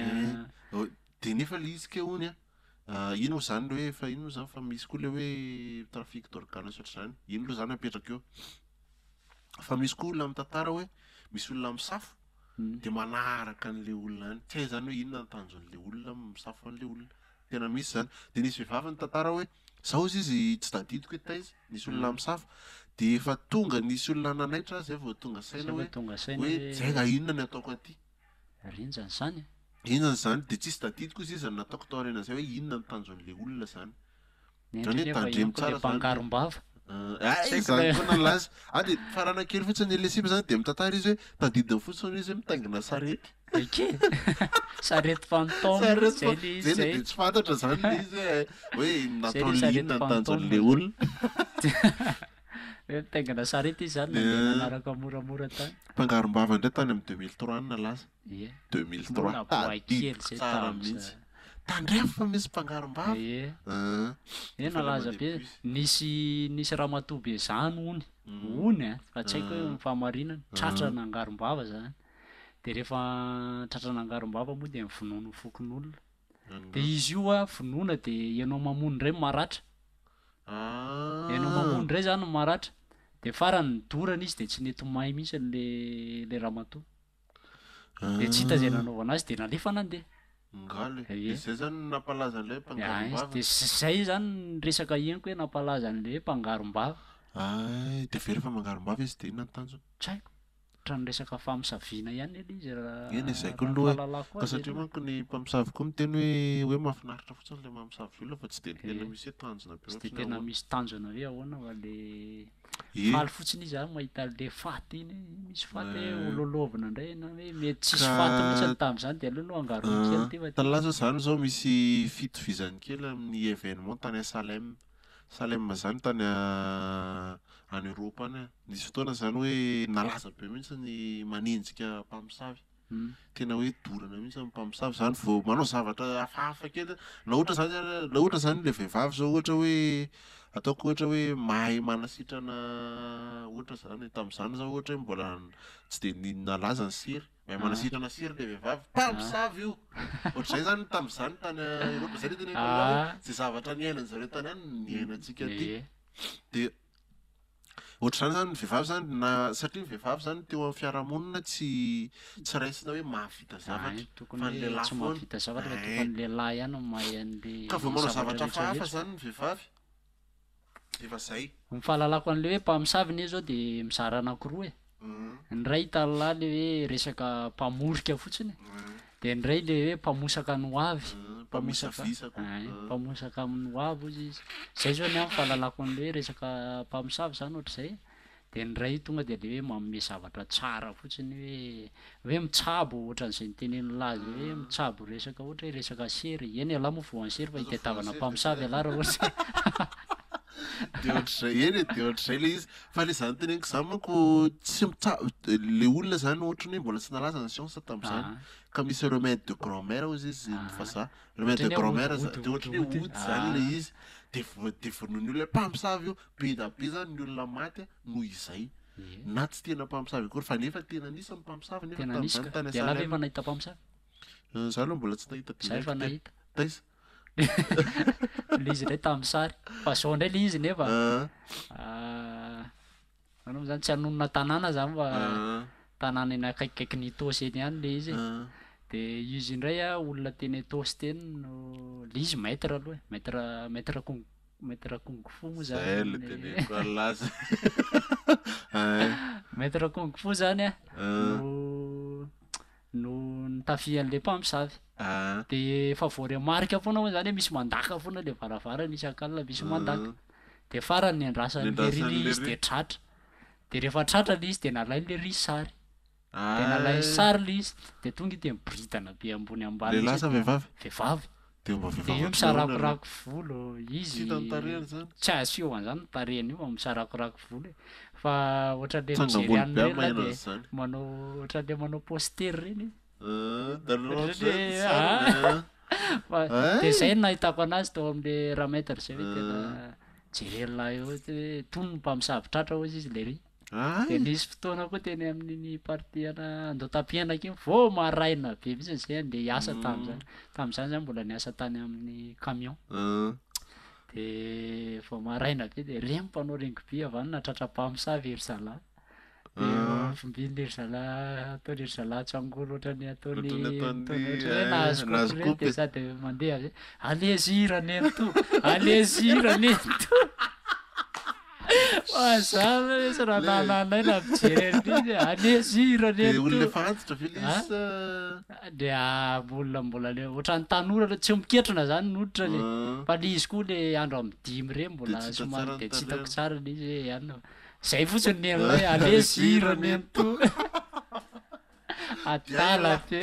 de nefa le izy ke hony ino moa zany le hoe fa ino moa zany fa misy koa le hoe trafic d'organe ohatr'izany ino loha zany apetraka eo fa misy koa olona amin'ny tantara hoe misy olona misafo de manaraka an'le olona any tsy hay zany hoe inona ny tanjon'le olona misafo an'le olona tena misy zany de nisy vehivavy ny tantara hoe zao izy tsy tadidiko hoe taiza nisy olona misafo de efa tonga nisy olona nanaitra zay vao tonga saina hoe jainga inona ny ataoko aty rinjany zany inona zany de tsisy tadidiko izy izy nataoko tao aoriana zay hoe inona ny tanjon'le olona zany zany hoe tandremo tsara mpangarom-bava zany koa nalaza de farana kely fotsiny le sipa zany de mitantara izy hoe tadidiny fotsiny izy hoe mitaingina sarety sarety fantôme zay le izy de tsy fantatra zany le izy hoe nataon'le inona ny tanjon'le olona hoe mitaingina sarety izy zany nandeha nanaraka moramora tany mpangarom-bava indray tany amin'ny 2003 nalaza 2003 tadidiko tsara mihitsy tandrefa fa misy mpangarom-bava nalaza be nisy ramatoa be zany ony fa tsy haiko hoe mifahamarinana tratrana angarom-bava zany de rehefa tratrana angarom-bava moa de mivinono fokon'olona de izy io vinoana de ianao mamono indray maratra ianao mamono indray zany maratra de farany dorana izy de tsy nety may mihitsy le ramatoa de tsy hita zay nanaovana azy de nalefa nandeha ngaly de zay zany nampalaza an'ilay mpangarom-bava de zay zany resaka henoko hoe nampalaza an'le mpangarom-bava ay de very fa mangarom-bava izy de inona ny tanjona tsy haiko trany resaka famisaviana ihany ely izy eny zaiko aloha ka satria manko ny mpamosavy koa miteny hoe mahafinaritra fotsiny le mamosavy olona fa tsy de tena misy hoe tanjona be tsy de tena misy tanjona hoe ahoana fa le e faly fotsiny izy zany mahita le faty iny misy faty hoe ololovina indray na hoe mety tsisy faty mihitsy ny tamin'izany de aleo aloha angaroany kely ty fa talaza zany zao misy fitovizany kely amin'ny événement tany Salem zany tany any Europe any nisy fotoana zany hoe nalaza be mihitsy ny manenjika mpamosavy tena hoe dorana mihitsy amin'ny mpamosavy zany vao manao zavatra hafahafa kely na ohatra zany le vehivavy zao ohatra hoe ataoko ohatra hoe mahay manasitrana ohatra zany tamin'izany zao ohatra hoe mbola tsy de nalaza ny sery mahay manasitrana sery le vehivavy mpamosavy io ohatr'izay zany tamin'izany tany Europe zay le tena zay zavatra niainany zareo tany any niainantsika ty de ohatr'izany zany ny vehivavy zany na satria ny vehivavy zany teo amin'ny fiarahamonina tsy raisina hoe mahavita zavatra tokony hoe tsy mahavita zavatra fa tokony lehilahy ihany no mahay an'le ka vao manao zavatra hafahafa zany ny vehivavy efa zay ny fahalalako an'le hoe mpamosavy ne zao de mizara anankiroa e ny ray talalahy le hoe resaka mpamorika fotsiny de ny ray le hoe mpamosaka ny hoavy mpamosaka amin'ny hoavy ozy izy zay zao ny amin'ny fahalalako an'le hoe resaka mpamosavy zany ohatr'izay de ny ray tonga de le hoe manome zavatra tsara fotsiny hoe mitsabo ohatran'izay nitenen'ny lazy hoe mitsabo resaka ohatra hoe resaka sery eny alahy moa voan'ny sery fa hitadiavana mpamosavy alahy raha ohatra de ohatr'izay eny de ohatr'izay le izy fa le zany teneniko zany manko tsy le olona zany ohatrany hoe mbola tsy nalaza ny science tamin'izany ka misy remède de grand-mère ozy izy mifaza remède de grand-mère de ohatrany hoe ody zany le izy de vonoiny olona mpamosavy io be da be zany ny olona maty noho izay na tsy tena mpamosavy akory fa nefa tena nisy ny mpamosavy nefa tamin'izany tany de alahy efa nahita mpamosavy zany aloha mbola tsy nahita zay efa nahita taiza le izy ndray tamin'ny sary fa zao ndray le izy nefa anao zany tsy hanonona tanàna zany fa tanàna eny akaikikaiky ny Etosy eny ihany le izy de izy indray olona teny Etosy teny no le izy maître aloha maître kung fu moa zay le teneniko alazy maître kung fu zany no nitafian'le mpamosavy de efa voaremarika foana moa zany hoe misy mandaka foana le varavarana isan-kalina misy mandaka de farany ny andrasan'le rily izy de tratra de rehefa tratra le izy de nalainy le ry sary de nalainy sary le izy de tonga de miboridana be ambony ambany le lasa vehivavy de io misarakorako volo izy zany tsy azo fioan'izany tarehany io misarakorako volo fa ohatran'le mijery an'rela de manao ohatran'le manao poster reny de zay nahitako anazy tao amin'le rametre zay hoe tena jerelahy eo hoe tony ny mpamosavy tratra ozy izy le ry de nisy fotoana koa teny amin'ny parti ana Andotapianaka iny vao maraina be mihitsy zay andeha hiasa tamin'izany zany mbola niasa tany amin'ny camion de vao maraina be de reny mpanao rugby avy any natratra mpamosavy ery zalahy fimbin'ery zalahy ataony ery zalahy tsangolo ohatrany ataony nahazo de sady mandeha zay alezirany eny to alezirany eny to zany sy raha nahananay na mijery izy alezirany eny olona efa antitra ve le izy de olona mbola le ohatran'ny tanora tsy miketrona zany notrany fa le izy koa le andro amin'ny dimy reny mbola somary de tsy hitako tsara le izy ihany zay fotsiny ny hoe alezirany eny to atala be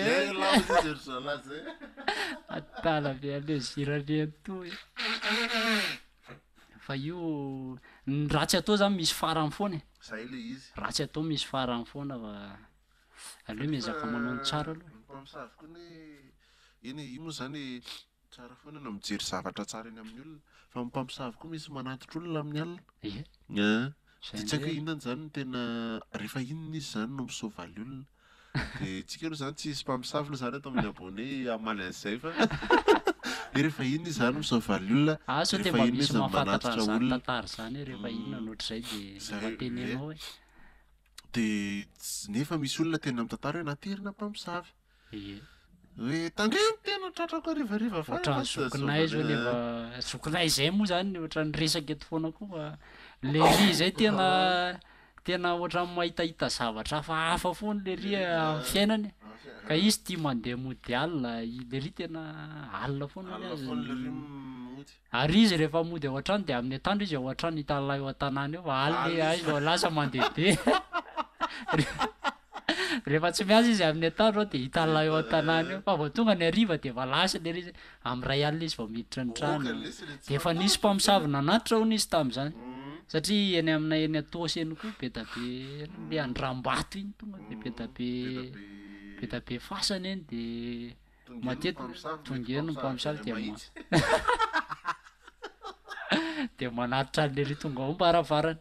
atala be alezirany eny to fa io ratsy atao zany misy farany foana zay le izy ratsy atao misy farany foana fa aleo miezaka manao ny tsara aloha mpamosavy koa ny eny io moa zany tsara foana no mijery zavatra tsara eny amin'ny olona fa mpamosavy koa misy manatitra olona amin'ny alina de tsy haiko hoe inona zany no tena rehefa inona izy zany no misovaly olona de tsika aloha zany tsy isy mpamosavy loha zany eto amin'ny abone amaly an'izay fa rehefa inona izy zany misovaly olona so de mba misy mahafantatra an'izany tantara zany rehefa inona no ohatr'izay de matenenao hoe dia nefa misy olona tena mitantara hoe naterina mpamosavy ie hoe tandremo tena tratrako arivariva ohatran'ny zokinay zao nefa zokinay zay moa zany ohatran'ny resaka eto foana koa le ry zay tena ohatran'ny mahitahita zavatra hafahafa foana le ry amin'ny fiainany ka izy tia mandeha mody alina le ry tena alina foana ny azy ary izy rehefa mody ao an-trano de amin'ny atandro izy ao an-trano hitan'lay eo an-tanàna eo fa alina izy vao lasa mandehabe rehefa tsy miazy izy amin'ny atandro de hitan'lay eo an-tanàna eo fa vao tonga ny ariva de va lasa le ry izy amin'ny ray alina izy vao miditra ny trano de efa nisy mpamosavy nanatitra hono izy tam'izany satria eny aminay eny atosy eny koa be da be le andram-bato iny tonga de be da be fasana eny de matety tonga eny mpamosavy de manatitra an'le ry tonga ao mbaravarany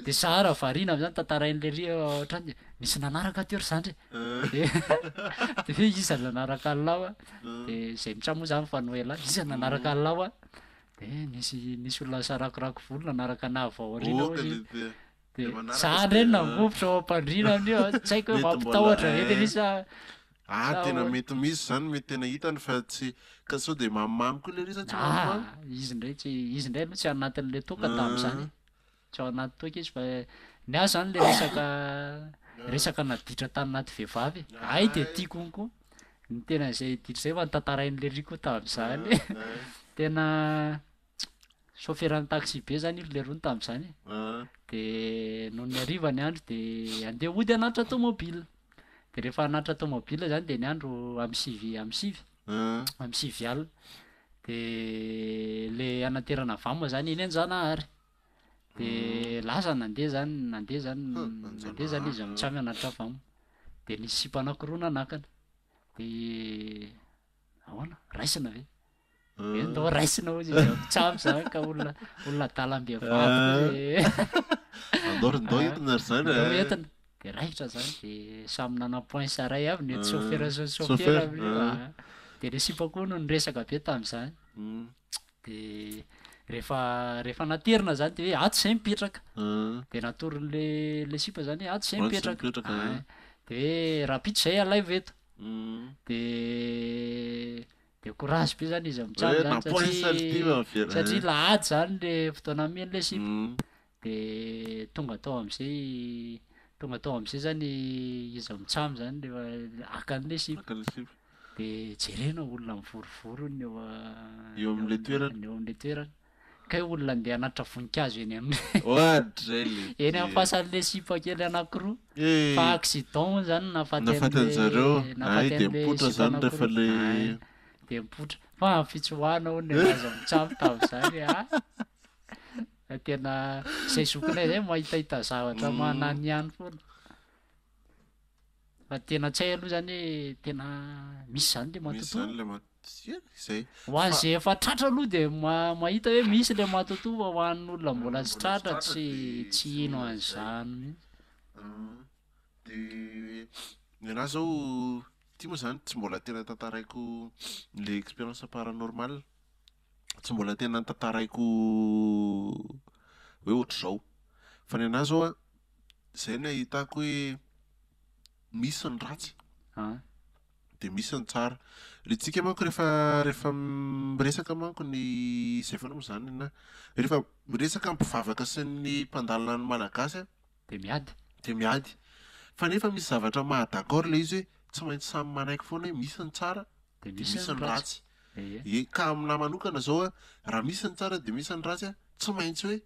de sara variana am'zany tantarain'le ry ohatrany de misy nanaraka teo ry zandry de hoe iza nanaraka an'lao a de zay mitramoa zany fanoela iza nanaraka an'lao a de nisy olona sarakirako volo nanaraka anavao arina de zandry eny nambofotra ao ampandrina amin'io tsy haiko hoe mampitahotra ve le misy tena mety misy zany mety tena hitany fa tsy ka sao de mamimamy koa le ry satsia mamimamy izy indray aloha tsy anatin'le toka tam'izany tsy ao anaty toka izy fa ny azy zany le resaka naditra tany anaty vehivavy ay de tiako konkoa ny tena zay ditra zay fa nitantarain'le ry koa tam'izany tena soferan'ny taxi be zany izy le rony tam'izany de noho ny ariva ny andro de andeha hody anatra tomobile de rehefa anatra tomobile zany de ny andro amy sivy alina de le anaterana vamo zany eny an-janahary de lasa nandeha zany izy amitsamy anatra vamo de nisy sipa anakiroa nanakana de ahoana raisina ve ndao raisina ozy izy amitsamy zany ka olona dalambe vavy andao entina ry zany entina de raitra zany de samy nana point saray avy ny sofera sofera de le sipa koa no nyresaka be tam'izany de rehefa naterina zany de hoe ato zay mipetraka de natoron'le sipa zany hoe ato zay mipetraka de hoe rapitra zay alay veto de courage be zany izy amitsamy zany satria lahady zany le fotoana men'le sipa de tonga tao am'izay zany izy amitsamy zany le akan'le sipa de jerena olona mivorivorony eo am'le toerana ka olona andeha anatra voninkazo eny eny amin'ny fasan'le sipa kely anakiroa fa accident zany nafatan'zareo de mipotra zany rehefa le de mipotra fa fitsoahana ho ny azy amitsamy tam'izany tena zay zokinay zay mahitahita zavatra manany ihany foana fa tena tsy hay aloha zany hoe tena misy zany le matotoa ho an'zay efa tratra aloha de mahita hoe misy le matotoa fa ho an'olona mbola tsy tratra tsy ino an'izany de nenahy zao tia moa zany tsy mbola tena tantaraiko le expérience paranormal tsy mbola tena tantaraiko hoe ohatr'izao fa ny anahy zao a zay ny ahitako hoe misy ny ratsy de misy ny tsara le tsika manko rehefa miresaka manko ny zay foana moa zany na rehefa miresaka mpivavaka sy ny mpandalina ny malagasy de miady fa nefa misy zavatra mahadakord le izy hoe tsy maintsy samy manaiky foana hoe misy ny tsara de misy ny ratsy ka amina manokana zao a raha misy ny tsara de misy ny ratsy a tsy maintsy hoe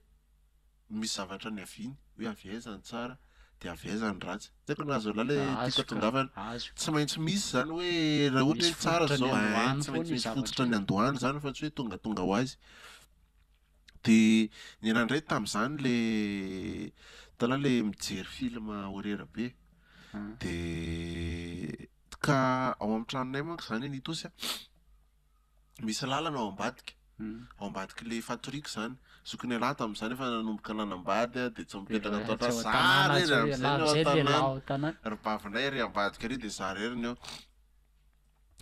misy zavatra ny aviny hoe avaiza ny tsara de avaiza ny ratsy tsy haiko nazo lala tiako tongavana tsy maintsy misy zany hoe raha ohatra hoe tsara zao tsy maintsy misy fototra ny andohany zany fa tsy hoe tonga ho azy de ny anandray tam'izany le taloha le mijery film horreur be de ka ao amin'ny tranonay manko zany ny itosy misy lalana ao ambadika le fatoriko zany zokiny lahy tam'izany efa nanomboka nanambady de tsy mipetraka toatra zary ry bavinay ry ambadika ry de zary heriny eo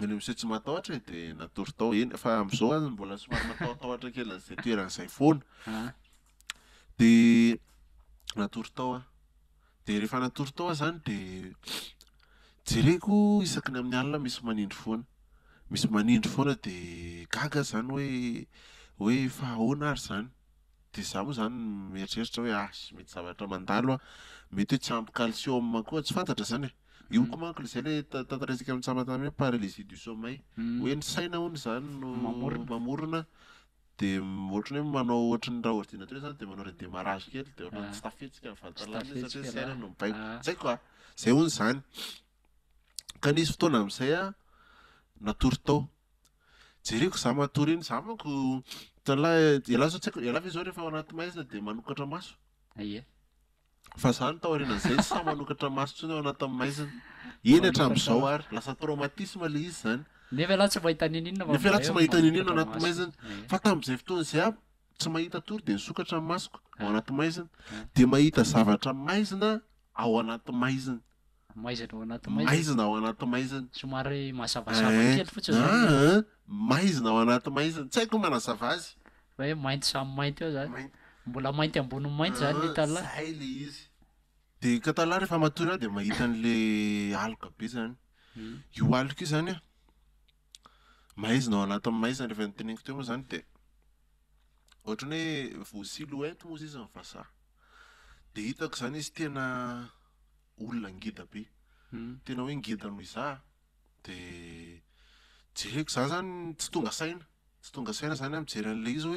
le misy tsy matahotra de natory tao eny fa am'izao a mbola somary matahotahotra kely an'izay toeran'izay foana de natory tao a dia rehefa natory tao a zany dia jereko isaky ny amin'ny alina misy manindry foana dia gaga zany hoe fa ahoana ary zany dia za moa zany mieritreritra hoe sy mety zavatra mandalo a mety hoe tsy ampy calcium koa tsy fantatra zany io koa manko izay le tantarantsika amin'ny tsamatamy hoe paralysie du sommeil hoe ny saina hono zany no mamorona dia ohatrany hoe manao ohatrany raha ordinateur zany dia manao redémarrage kely dia ohatrany tsy tafetsika ny vatalany satria saina no mibaiko zay koa zay hono zany ka nisy fotoana amin'izay a natory tao jereko za matory iny za manko iala fa zao rehefa ao anaty maizina dia manokatra maso fa za ny tao aorianan'izay tsy sa manokatra maso ntsony ao anaty maizina eny hatramin'izao ary lasa traumatisme le izy zany nefa ialahy tsy mahita nefa ialahy tsy mahita ninino anaty maizina fa tamin'izay fotoana izay a tsy mahita tory dia nisokatra ny masoko ao anaty maizina dia mahita zavatra maizina ao anaty maizina maizina ao anaty maizina somary mazavazava kely fotsiny maizina ao anaty maizina tsy haiko manazava azy hoe mainty samy mainty eo zany mbola mainty ambony mainty zany ny talà zay le izy dia ka talà rehefa matory aho dia mahita an'le aloka be zany io aloka io zany a maizina ao anatin'ny maizina rehefa niteneniko teo moa zany dia ohatrany hoe vosilhouette moa izy ny vazaha dia hitako zany izy tena olona ngeda be tena hoe ngeda noho izaho dia jereko za zany tsy tonga saina zany mijery an'le izy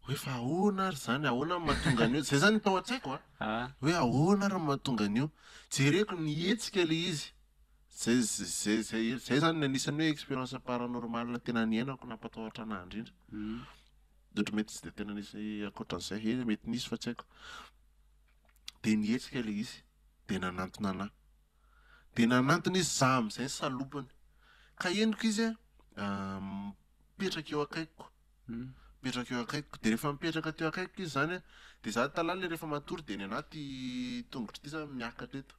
hoe fa ahoana ary zany ahoana mahatonga an'io zay zany tao an-tsaiko a hoe ahoana ary mahatonga an'io jereko nihetsika le izy zay zany anisany hoe expérience paranormal tena niainako nampatahotra anahy indrindra ohatra mety tsy dia tena nisy ankoatran'izay mety nisy fa tsy haiko dia nihetsika le izy dia nanantona anahy dia nanantona izy za amin'izay salopany ka eniko izy a mipetraka eo akaikiko dia rehefa mipetraka teo akaikiko izy zany a dia za talala le rehefa matory dia ny anaty tongotry ity zany miakatra eto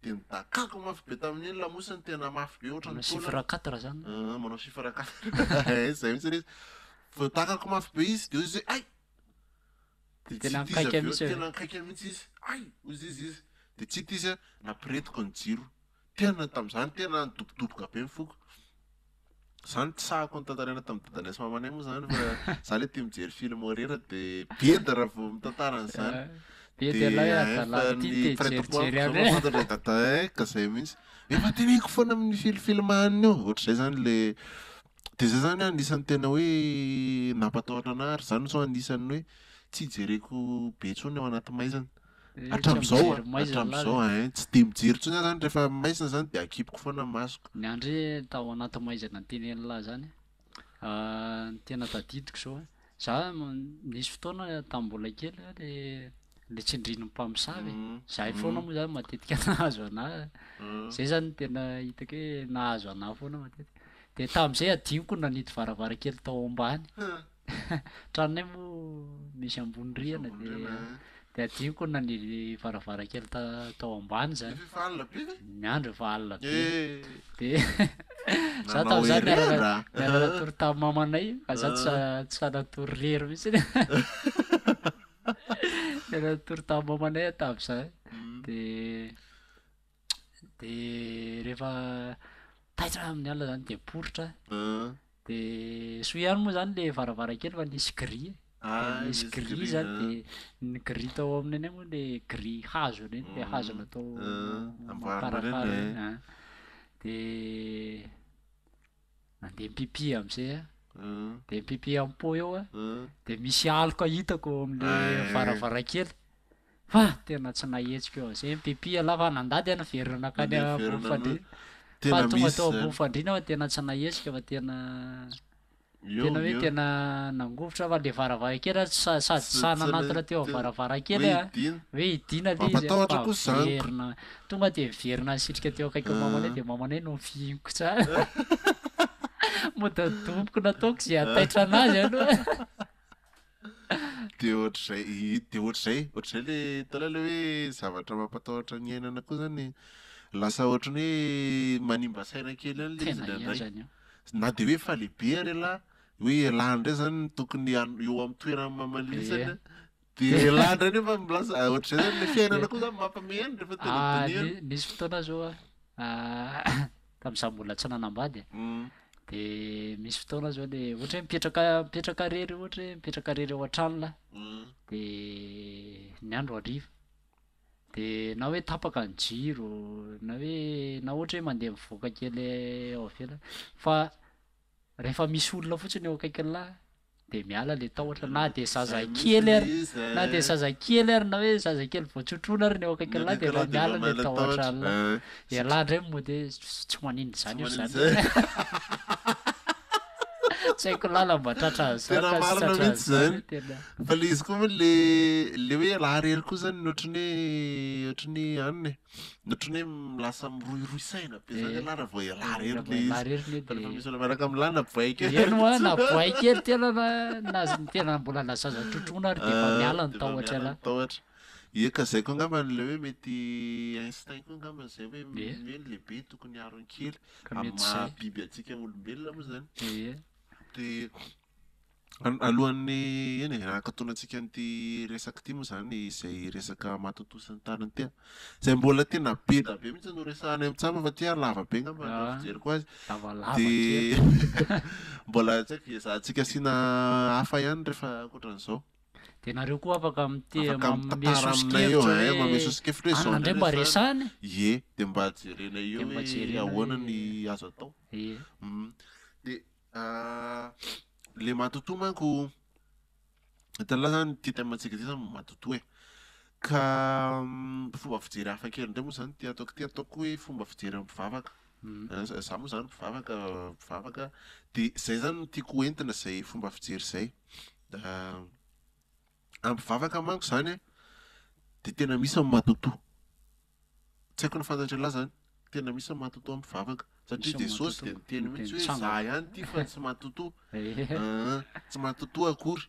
dia nidakako mafy be tamin'iny lamosiny tena mafy be ohatrany chiffre 4 zany manao chiffre 4 zay mihitsy izy voatakako mafy be izy dia izy hoe ay tena nikaiky mihitsy tena nikaiky mihitsy izy ay ozy izy dia tsy hita izy a nampiretiko ny jiro tena tamin'izany tena nidobodoboka be mifoko zany tsy sahako ny tantarena tamin'ny dadanay sy mamanay moa zany fa za le tia mijery film horreur dia beda raha vao mitantara an'izany ny fantatra dada ka zay mihitsy efa teneko foana amin'ny filmany eo ohatr'izay zany le dia zay zany anisany tena hoe nampatahotra anahy ary zany zao anisany hoe tsy jereko be ntsony ao anaty maizina hatramin'izao tsy dia mijery ntsony aho zany rehefa maizina zany dia akipoko foana masoko ny andry tao anaty maizina ny teny lahy zany tena tadidiko zao za nisy fotoana tamin'ny mbola kely le tsindrin'ny mpamosavy zahay foana moa zany matetika nahazo anahy zay zany tena hitako hoe nahazo anahy foana matetika dia tamin'izay adiniko nanidy varavarakely tao ambany tranonay moa misy ambony rihana dia adiniko nanidy varavarakely tao ambany zany ny andro efa alina be dia za tamin'izany niarana tamin'ny mamanay fa za tsy sanatory rery mihitsy niarana tamin'ny mamanay tamin'izay dia rehefa taitra amin'ny alina zany dia poritra dia soa ihany moa zany le varavarakely fa nisy gris nisy gris zany dia ny gris tao amin'ny anay moa le gris hazo reny le hazo natao makarafara dia nandeha mipipi amin'izay a dia mipipi amin'ny po eo a dia misy aloka hitako amin'le varavarakely fa tena tsy nahetsika eo zay mipipi alahy fa nandady ana verina nakany abofandrina fa tonga tao abofandrina fa tena tsy nahetsika fa tena hoe tena nangovotra fa le varavarakely sady sananatona teo varavarakely a hoe hidina le izy verina tonga dia miverina sitrika teo akaiky mamanay dia mamanay no mifihiniko tsara moda domboka nataoko zay ataitra anazy aloha dia ohatr'izay le tala le hoe zavatra mampatahotra ny ainana koa zany lasa ohatrany hoe manimba saina kely any le izy nandray na dia hoe fa lehibe ary alahy hoe alahindray zany tokony eo amin'ny toerana mamalisana de landra nefa milaza ohatry zay zany le fiainana koa zany mampamehany rehefa tena diniana. Nisy fotoana zao tam'za mbola tsy nanambady de misy fotoana zao le ohatra hoe mipetraka rery ohatra hoe mipetraka rery ao an-trano lahy de ny andro hariva de na hoe tapaka ny jiro na ohatra hoe mandeha mivoaka kely ao avela fa rehefa misy olona fotsiny eo akaikiny lahy de miala le tahotra na de zazakely ary na de zazakely ary na hoe zazakely vao tsotrona ary ny eo akaikiny lahy de efa miala le tahotra lahy de lahy ndray mody tsy manino zany io zany tsy haiko lalambatratra tena marina mihitsy zany fa le izy koa moa le hoe laharery koa zany ohatrany aniny ohatrany hoe milasa miroiroy saina be zany laha raha vao laharery le izy fa rehefa misy olo miaraka am'lany naboaika eno moa naboaikely tena tena mbola lazaza trotrona ary de fa miala ny tahotra lahy tahotra eka zay koa angambany le hoe mety instinct koa angambany zay hoe hoe lehibe tokony aro ny kely amin'ny biby atsika olombelona moa zany de alohan'ny eny ankatonatsika n'ity resaka ty moa zany izay resaka matotosany tariny ty zay mbola tena be da be mihitsy no resahany amitsama fa ty lava be ngamba fijeriko azy de mbola tsy haiko ezahantsika asiana hafa ihany rehefa ankoatran'izao de nareo koa afaka mitantara aminay eo mamesosokevitra hoe zao ndray mba resahany ye de mba jerena eo hoe ahoana ny azo atao de le matotoa manko hitala zany ty tematsika ty zany matoto e ka fomba fijery hafa kely ndray moa zany ty ataoko hoe fomba fijery mpivavaka za moa zany mpivavaka de zay zany tiako entina zay fomba fijery zay ampivavaka manko zany de tena misy amin'ny matoto tsy haiko ny fantatra lahy zany tena misy amin'ny matoto ampivavaka satria Jesosy de niteny mihitsy hoe za ihany ty fa tsy matoto tsy matoto akory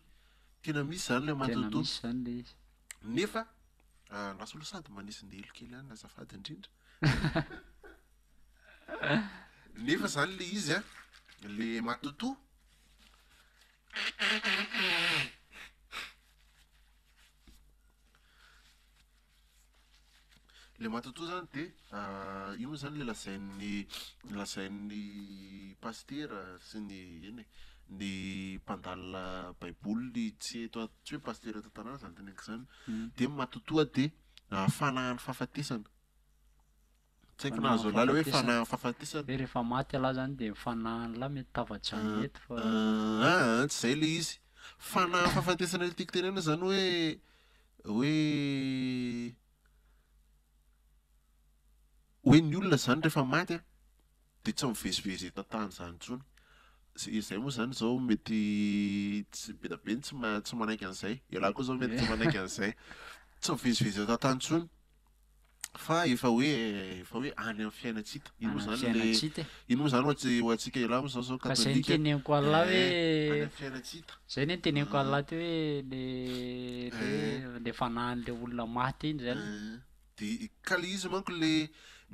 tena misy zany le matoto nefa lasa olo sady manisindelo kely any azafady indrindra nefa zany le izy le matoto le matoto zany de io moa zany le lazain'ny pastera sy ny eny ny mpandalina baiboly tsy hoe pastera tantarana zany teneniko zany de matotoa de fanahan'ny fahafatesana tsy haiko nahazo lahy le hoe fanahan'ny fahafatesana rehefa maty lahy zany de fanahany lahy mety tafatrany mety fa tsy zay le izy fanahan'ny fahafatesana le tiako tenena zany hoe ny olona zany rehefa maty de tsy mivezivezy etan-tany zany intsony izay moa zany zao mety tsy be da be tsy manaiky an'izay ialahy koa zao mety tsy manaiky an'izay tsy mivezivezy etan-tany intsony fa efa hoe any amin'ny fiainatsika ino moa zany ho antsika ialahy moa zao katolika zay niteneniko alahy hoe any amin'ny fiainatsika zay ne niteneniko alahy ty hoe le fanahan'le olona maty iny zany de ka le izy manko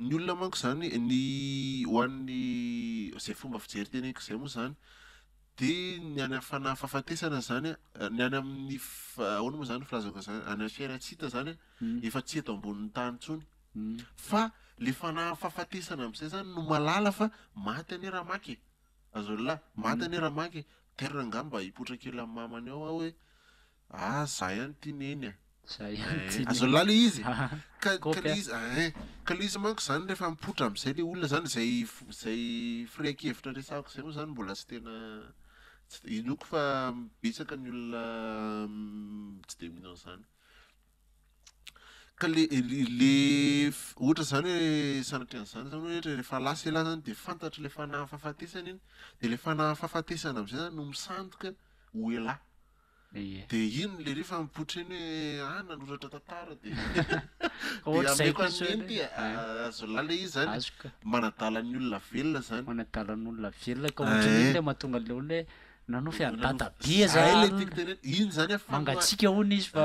ny olona manko zany ny hoan'ny zay fomba fijery teneniko zay moa zany de ny any amin'ny fanahy fahafatesana zany ny any amin'ny ahoana moa zany filazako zany any amin'ny fiainatsika zany efa tsy eto ambonin'ny tany intsony fa le fanahy fahafatesana am'izay zany no malala fa maty ane ramaky azo lahy maty ane ramaky terina angamba hipotra kely amin'ny mamany ao hoe za ihany ty neny azo lahy le izy ka le izy manko zany rehefa mipotra am'izay le olona zany zay firainkevitra resahako zay moa zany mbola tsy tena inoko fa betsaka ny olona tsy de mino an'izany ka le ohatra zany hoe sanatrian'izany zany hoe rehefa lasa elahy zany de fantatra le fanahy fahafatesana iny de le fanahy fahafatesana am'izay zany no misandoka ho elahy de ino le rehefa mipotra iny hoe nanoratra tantara de ameko an'iny ty azo lahy le izy zany manadalan'ny olona velona zany manadalan'olona velona ka ohatran'iny le mahatonga le olona hoe nanofi adadabia zay iny zany mangatsika hony izy fa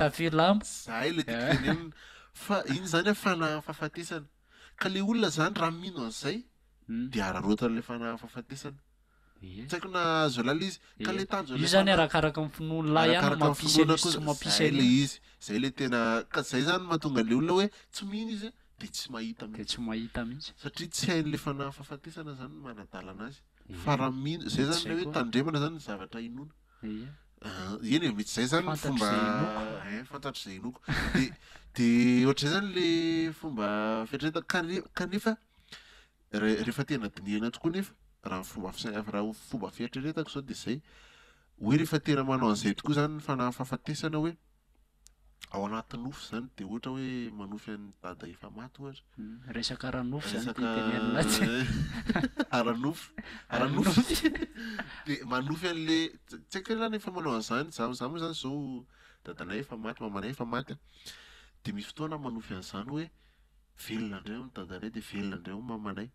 tavelamo zay le tiako tenenina fa iny zany fanahy fahafatesana ka le olona zany raha mino an'izay de ararotan'le fanahy fahafatesana tsy haiko na azo lala izy ka le tanjo io zany arakaraka amin'ny finoany lahy ihany mampisy sy mampisy le izy zay le tena ka zay zany mahatonga le olona hoe tsy mihina izy de tsy mahita de tsy mahita mihitsy satria tsy hain'le fanahy fahafatesana zany manadalana azy fa raha mihina zay zany le hoe tandremana zany zavatra inona eny e mety zay zany fomba fantatry zay inoko de ohatr'zay zany le fomba fieritreretana kanefa rehefa tena dinihana tokoa nefa raha fomba fieritreretako zao de zay hoe rehefa tena manao an'izay tokoa zany fanahy fahafatesana hoe ao anaty nofo zany de ohatra hoe manofy an'ny dada efa maty ohatra resaka ranofo zany teneninazy aranofo de manofy an'le tsy haiko lany efa manao an'izany za moa zany zao dadanay efa maty mamanay efa maty de misy fotoana manofy an'izany hoe velona indray ny dadanay de velona indray ny mamanay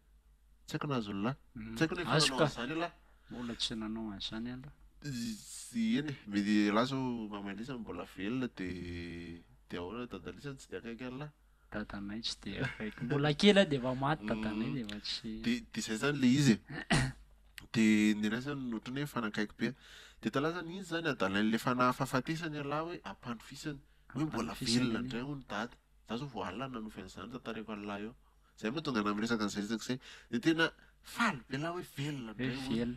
tsy haiko na azo lahy tsy haiko nefa nanao an'izany lahy mbola tsy nanao an'izany aloha eny e mety lahy zao mamanay mbola velona de ahoana dadanay tsy de akaiky any lahy dadanay tsy de akaiky mbola kely de efa maty dadanay de efa tsy de zay zany le izy de nena zany ohatrany hoe fanakaiky be de talahy zany izy zany adalan'le fanahy fahafatesany alahy hoe ampandrofisany hoe mbola velona indray ho ny dada za zao voalina nanofy an'izany tantareko an'lahy eo zay moa tonga namiresaka an'izay resaka zay de tena faly be lahy hoe velona indray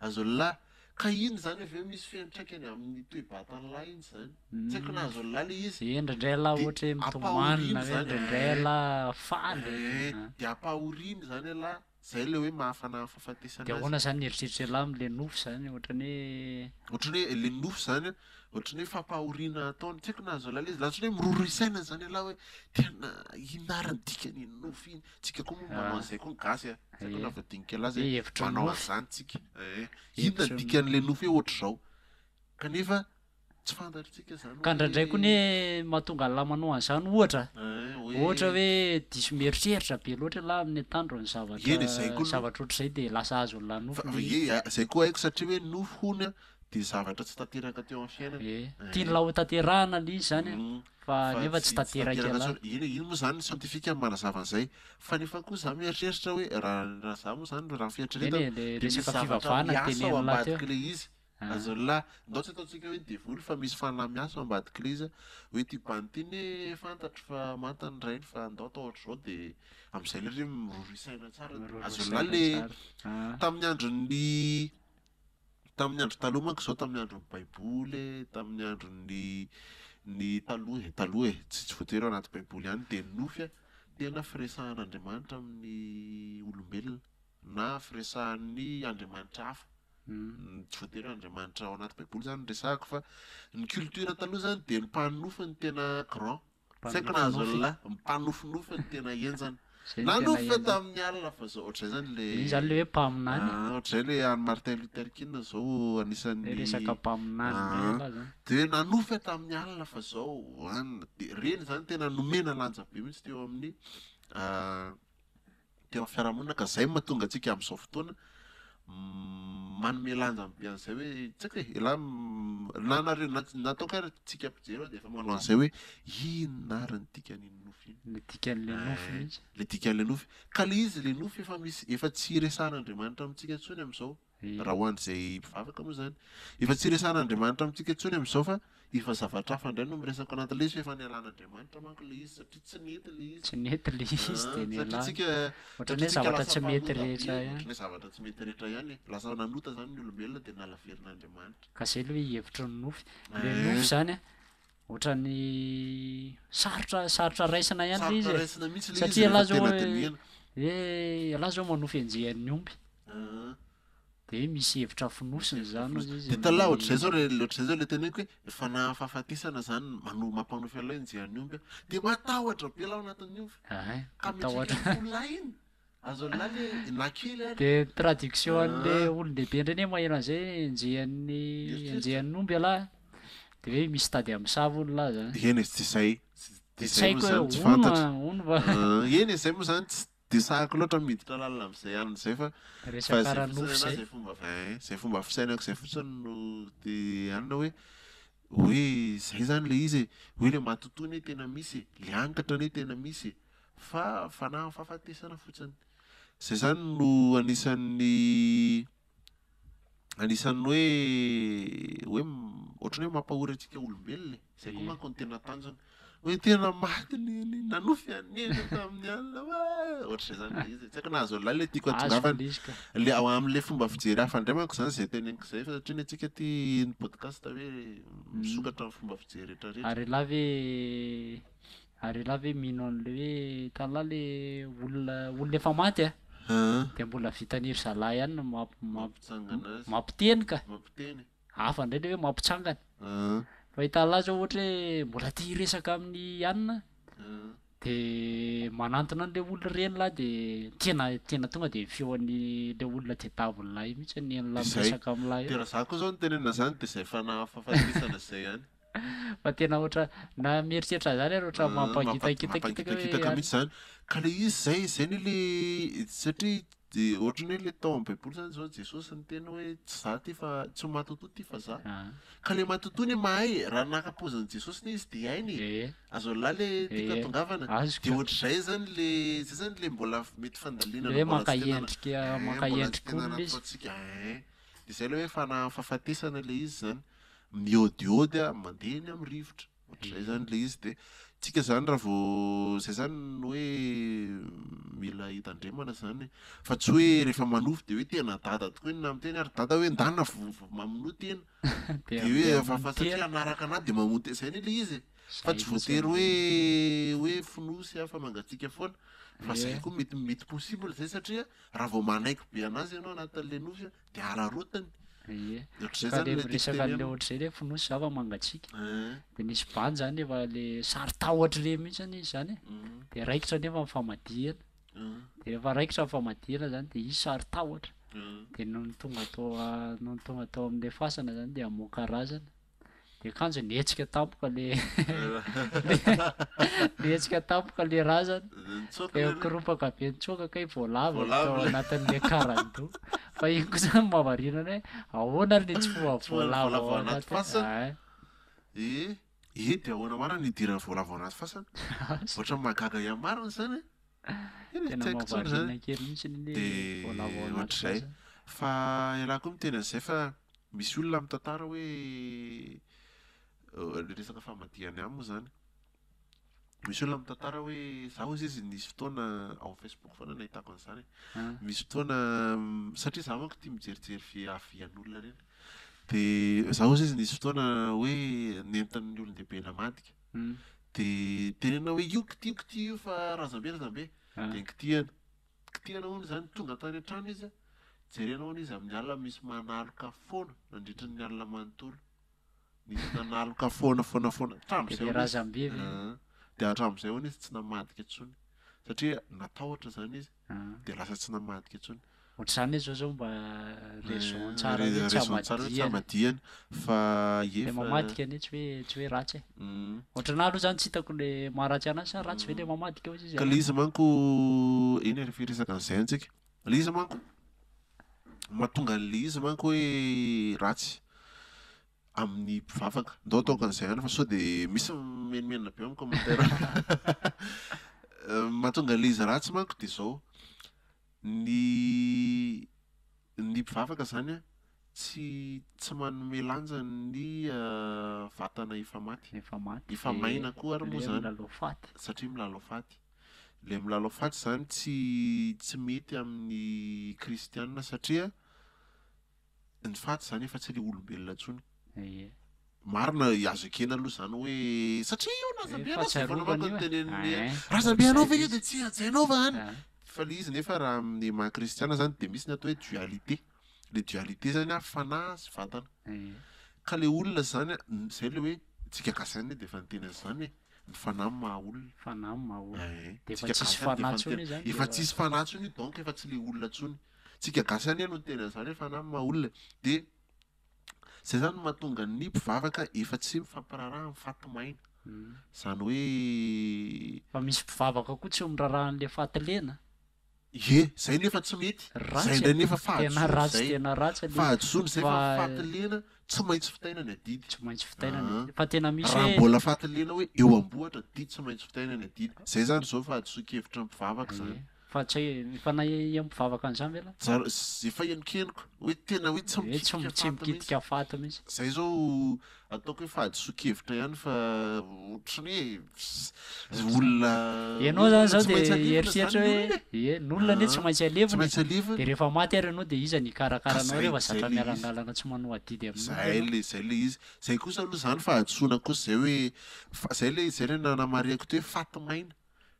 azo lahy ka iny zany avy eo misy fiantraikany amin'ny toe-batan'ny lahy iny zany tsy haiko na azo lahy le izy indraindray lahy ohatra hoe mitomanina indraindray lahy faly de ampahoriny zany alahy zay le hoe mahafanahy fahafatesana de ahoana zany eritreritry lahy am'le nofo zany ohatrany hoe le nofo zany ohatrany hoe fampahoriana ataony tsy haiko na azo lahy le izy laha ohatrany hoe miroroisaina zany alahy hoe tena inarany dikany nofo iny tsika koa moa manao an'izay koa ny gasy tsy haiko na voadinika lahy zay manao an'izany tsika inona dikan'le nofo hoe ohatr' zao kanefa tsy fantatritsika zany ka ndraindray koa ny mahatonga lahy manao an'izany ohatra hoe diso mieritreritra be loatra lahy amin'ny atandro ny zavatra ohatr'izay de lasa azo lahy nofo zay koa haiko satria hoe nofo hony de zavatra tsy tanteraka teo amin'ny fiainana tia ny laha ho tanterahana le izy zany fa nefa tsy tanteraka iny moa zany sientifika manazava an'izay fa nefa koa za mieritreritra hoe raha za moa zany raha fieritreretana resaka fivavahana tenenina teo le izy azo lahy ndao tsy ataontsika hoe devoly fa misy fanahy miasa ambadika le izy hoe ty bantiny fantatro fa mantany rainy fa andao atao ohatr'izao de am'izay le re miroroisaina tsara azo lahy le tamin'ny andro taloha manko zao tamin'ny andron'ny baiboly tamin'ny andron'ny taloha e tsy voatery ao anaty baiboly ihany de nofy tena firesahan'andriamanitra amin'ny olombelona na firesahan'ny andriamanitra hafa tsy voatery andriamanitra ao anaty baiboly zany resahako fa ny culture taloha zany de ny mpanofy ny tena grand tsy haiko na azo lahy mpanofinofy ny tena enjana nanofy fa tamin'ny alina fa zao ohatr'izay zany le zany le hoe mpaminany ohatr'izay le any Martin Luther King zao anisan'ny resaka mpaminany de nanofy tamin'ny alina fa zao de reny zany tena nomena lanja be mihitsy teo amin'ny teo amin'ny fiarahamonina ka zay mahatonga antsika amin'izao fotoana manome lanja be an'izay hoe tsy haiko hoe elahy nanareo natao kary tsika ampijery de efa manao an'izay hoe inona ary ny dikan'iny nofo iny le dikan'le nofo mihitsy le dikan'le nofo ka le izy le nofo efa tsy resahan'andriamanitra amintsika intsony amin'izao raha ho an'izay mpivavaka moa zany efa tsy resahan'andriamanitra amintsika intsony amin'izao fa efa zavatra hafa indray no miresaka anaty le izy efa nialan'andriamanitra manko le izy satria tsy nety le izy tsy nety le izy de nialana ohatrany hoe zavatra tsy mety rehetra ihany hoe zavatra tsy mety rehetra ihany lasa nanota zany ny olombelona de nalaferin'andriamanitra ka zay le hoe hevitry ny nofy le nofo zany ohatrany sarotra raisina ihany le izy satria laha zao hoe laha zao manofy anjehan'ny omby de misy hevitra finosiny zany izy de talahy ohatr'izay zao le teneniko hoe fanahy fahafatesana zany mampanofy alahy anjehan'ny omby de matahotra be lahy ao anatin'ny omby ka matahotra lahy iny azo lahy le na kely ary de traduction an'le olon-dehibe indray ne maheno an'izay anjehan'ny omby alahy de hoe misy tady amin'ny savo ony lahy zany eny tsy zay tsy haiko hoe ono fa eny zay moa zany tsy de sahako loatra miditra lalina amin'izay an'izay fa resaka ranofo zay zay fomba fisainako zay fotsiny no de anina hoe zay zany le izy hoe le matotoany tena misy le ankatra ny tena misy fa fanahy fahafatesana fotsiny zay zany no anisan'ny anisan'ny hoe ohatrany hoe mampahora antsika olombelona zay koa manko ny tena tanjona hoe tena maty ny nanofy anena tamin'ny alina ohatr'izay zany le izy tsy haiko nahazo lahy le tiako atongavany le ao am'le fomba fijery hafa indray manko zany zay teneniko zay fa satria ny atsika ty ny podcast hoe misokatra amin'ny fomba fijery rehetra rehetra ary la ve mino an'le hoe tala le olona efa maty de mbola vitaniry zalahy ihany mampiteny ka hafa indray le hoe mampitsangana fa hitala zao ohatra hoe mbola tia hiresaka amin'ny anina de manantona an'le olona reny lahy de tena tonga de feoan'ny le olona tedaviny mihitsy ny la miresaka amin'lahy tena za koa zao ny tenena zany de zay fafatisana zay ihany fa tena ohatra na mieritreritra zany ary ohatra mampagitakitaka mihitsy zany ka le izy zay ny le satria de ohatrany hoe le tao amin'ny baiboly zany zao Jesosy ny tena hoe tsy za ty fa tsy matotoa ty fa za ka le matotoa ny mahay raha naka-pozan'i Jesosy ny izy de hainy azo lahy le tika tongavana de ohatr'izay zany le mbola mety fandaliana hoe maka endrika olona izy de zay le hoe fahafatesana le izy zany miodiody mandeha ny amin'ny rivotra ohatr'izay zany le izy de tsika zany raha vao zay zany hoe mila hitandremana zany fa tsy hoe rehefa manofy de hoe tena dada tokoa iny namiteny ary dada hoe ndana mamonoty eny de hoe fa satria anaraka anazy de mamoty zay ny le izy fa tsy voatery hoe finosy hafa mangatsika foana fa zay koa mety possible zay satria raha vao manaiky be anazy ianao anatin'le nofy de ararotany ka le resaka le ohatr'zay le finosy zava mangatsika de nisy bany zany efa le sary tahotra re mihitsy izy zany de raikitra nefa mifamadihana de rehefa raikitra mifamadihana zany de izy sary tahotra de noho ny tonga tao amin'le fasana zany de amoaka razana de kanjo nihetsika tampoka le nihetsika tampoka le razana de koropaka be nitsoka kay voalava tao anatin'le karando fa iny ko zany mavarinana hoe ahoana le tsy voalava ao anaty fasana de ahoana marina nidirany voalava ao anaty fasana ohatra magaga ihany marina zany tena mavarina kely mihitsy le voalava ao anaty fasana fa ialahy koa miteny an'izay fa misy olona mitantara hoe resaka famadihany ihany moa zany misy olona mitantara hoe za ozy izy nisy fotoana ao Facebook foana nahitako an'izany misy fotoana satria za manko tia mijerijery vian'olona reny de za ozy izy nisy fotoana hoe nentin'ny olon-dehibe namadika de tenena hoe io kity io fa razambe de kitihana hono zany tonga tany an-trano izy jerena hono izy amin'ny alina misy manaloka foana nandritra ny alina manontolo nisy nanaloka foana de hatram'izay hono izy tsy namadika intsony satria natahotra zany izy de lasa tsy namadika intsony ohatr'izany zao mba raison tsara tsy hamadihany fa le mamadika ane tsy hoe ratsy ohatrana aloha zany tsy hitako le maharatsy anazy sa ratsy ve le mamadika ozy izy ka le izy manko iny rehefa resaka an'izay antsika le izy manko mahatonga an'le izy manko hoe ratsy amin'ny mpivavaka ndao ataoko an'izay ihany fa sao de misy menimenina be amin'ny commentaire mahatonga an'le izy ratsy manko de zao ny mpivavaka zany tsy manome lanja ny vatana efa maty efa maina koa ary moa zany satria milalao faty le milalao faty zany tsy mety amin'ny kristianina satria ny faty zany efa tsy le olombelona ntsony marina azo ekena aloha zany hoe satria io razambe anao ve io de tsy ajainao va any fa le izy nefa raha amin'ny maha-kristiana zany de misy ny atao hoe dualité le dualité zany fanahy sy vatana ka le olona zany zay le hoe tsika gasany de efa niteny zany ny fanahy maha olona efa tsisy fanahy ntsony donc efa tsy le olona ntsony tsika gasany no niteny zany hoe fanahy maha olona de zay zany mahatonga ny mpivavaka efa tsy mifampiraraha amin'ny faty maina zany hoe fa misy mpivavaka koa tsy mirarahan'le faty lena zay nefa tsy mety zay ndray nefa fahadisony zay fa faty lena tsy maintsy fitaina ny adidy tsy maintsy fitaina fa tena misy raha mbola faty lena hoe eo ambohatra didy tsy maintsy fitaina ny adidy zay zany zao fahadisoan-kevitra ny mpivavaka zany fa tsy fanay ampivavaka an'izany vela efa ianikeniko hoe tena hoe tsy mikitika faty mihitsy zay zao ataoko hoe fahadisokevitra ihany fa ohatrany hoe olona ianao zany zao de eritreritra hoe n'olona anie tsy maintsy alevina de rehefa maty ary ianao de iza ny karakaranao rehefa zatra miarangalana tsy manao adidy amin'zay le izy zay kosa aloha zany fahadisoana kosa zay hoe zay le nanamariako te hoe faty maina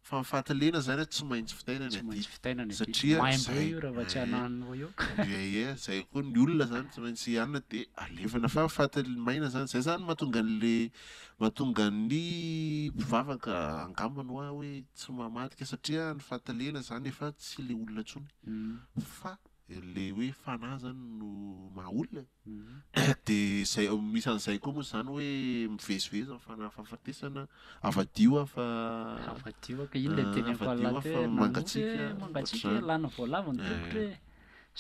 fa mifatilena zany tsy maintsy fitainany satria zay koa ny olona zany tsy maintsy ianina de alevina fa mifaty maina zany zay zany mahatonga ny mpivavaka angambany hoa hoe tsy mamadika satria ny fatilena zany efa tsy le olona ntsony fa le hoe fanahy zany no mahaolona de zay misy an'izay koa moa zany hoe mivezivezy fahafatesana avadio fa ka inona teneko alaty mangatsika lana voalava ny tombotra hoe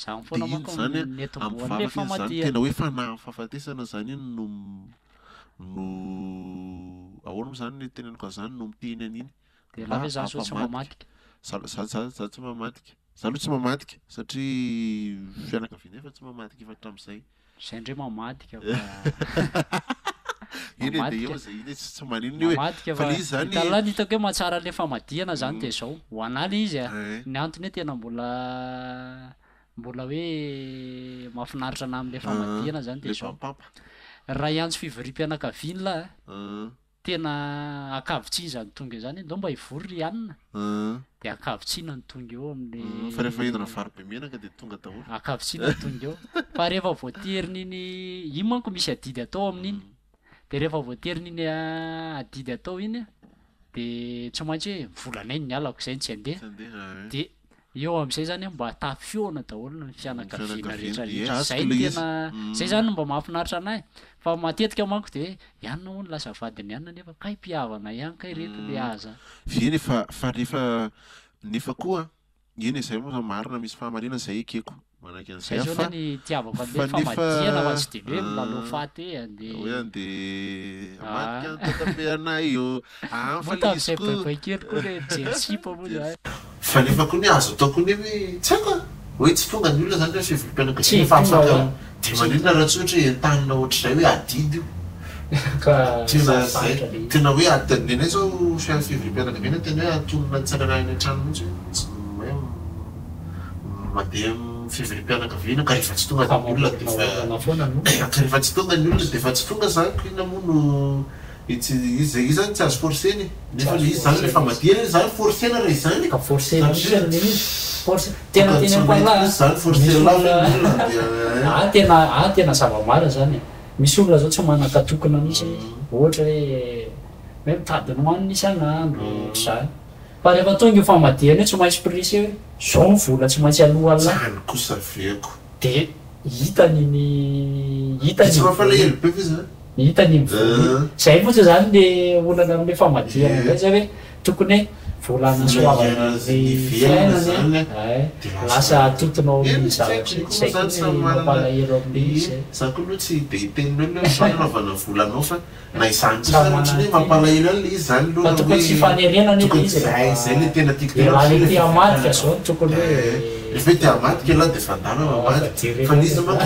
zany foana manko netomboan'le famatia tena hoe fanahy fahafatesana zany iny no ahoana moa zany teneniko zany no miteny an'iny de laha hoe zany zao tsy mamadika za tsy mamadika za aloha tsy mamadika satria fianakaviana efa tsy mamadika efa hatramin'izay zay ndray mamadika iny de eo zay iny tsy maninona hoe fa le izy zany tala hitako hoe mahatsara le famadihana zany de zao ho analy izy ny antony hoe tena mbola hoe mahafinaritra ana amin'le famadihana zany de zao raha iantso fivorim-pianakaviana laha tena akavitsina ny tonga zany ndao mba hivory ianina de akavitsina ny tonga eo amin'ny fa rehefa enona varobe menaka de tonga daholo akavitsina ny tonga eo fa rehefa voateriny iny manko misy adidy atao amin'iny de rehefa voateriny iny adidy atao iny de tsy maintsy hoe volanay ny alako zay tsy andeha de eo am'izay zany mba tafiona daholo ny fianakaviana rehetrarehetra zay tena zay zany mba mahafinaritra anahy fa matetika manko de ianona ho ny lasa vadiny ianina nefa kay mpihavana ihany kay reto le aza eny fa nefa koa eny zay moa marina misy fahamarina zay ekeko manaiky an'izay zao zany ny tiavako an'le famadihana fa tsy de hoe milalao faty hoe ande amadika tatabe anay io fa le izy koa baikely koa le jersipa moa fa nefa koa ny azo ataoko ny hoe tsy haiko hoe tsy tonga ny olona zany hoe fivorim-pianakaviana fa afaka de maninona raha tsy ohatra hoe entanina ohatr'izay hoe adidy io tena hoe nenay zao fivorim-pianakaviana tena hoe atonona ny tsarana any an-trano mihitsy hoe mandeha fivorim-pianakaviana ka rehefa tsy tonga ny olona ka rehefa tsy tonga ny olona de efa tsy tonga zanyko ina moa no izy zany tsy azo forceny nefa le izy zany le famadihana zany forcena raha izany ka forcena tena zany forcena tena zava-mara zany misy olona zao tsy manakatokana misy ohatra hoe mitadiny hoaniny isan'andro zany fa rehefa tonga io famadihana io tsy maintsy prise hoe zao ny vola tsy maintsy aloha zany kosa viako de hitany mampalahelo be fa zany hitany mivory zay fotsy zany le olana am'le famadihana zay zay hoe tokony hoe volana soavana le fiainany lasa atotonao amin'ny zavatra zay koa mampalahelo amin'le izy za koa aloha tsy de hiteninao hoe fanaovana volanao fa na izany kosa mampalahelo any le izy zany fa tokony tsy fanerenany le izy zay le tena tiako raha le tia amadika zao tokony hoe rehefa hoe tia amadika aloha de fandana mamady fa nizy manko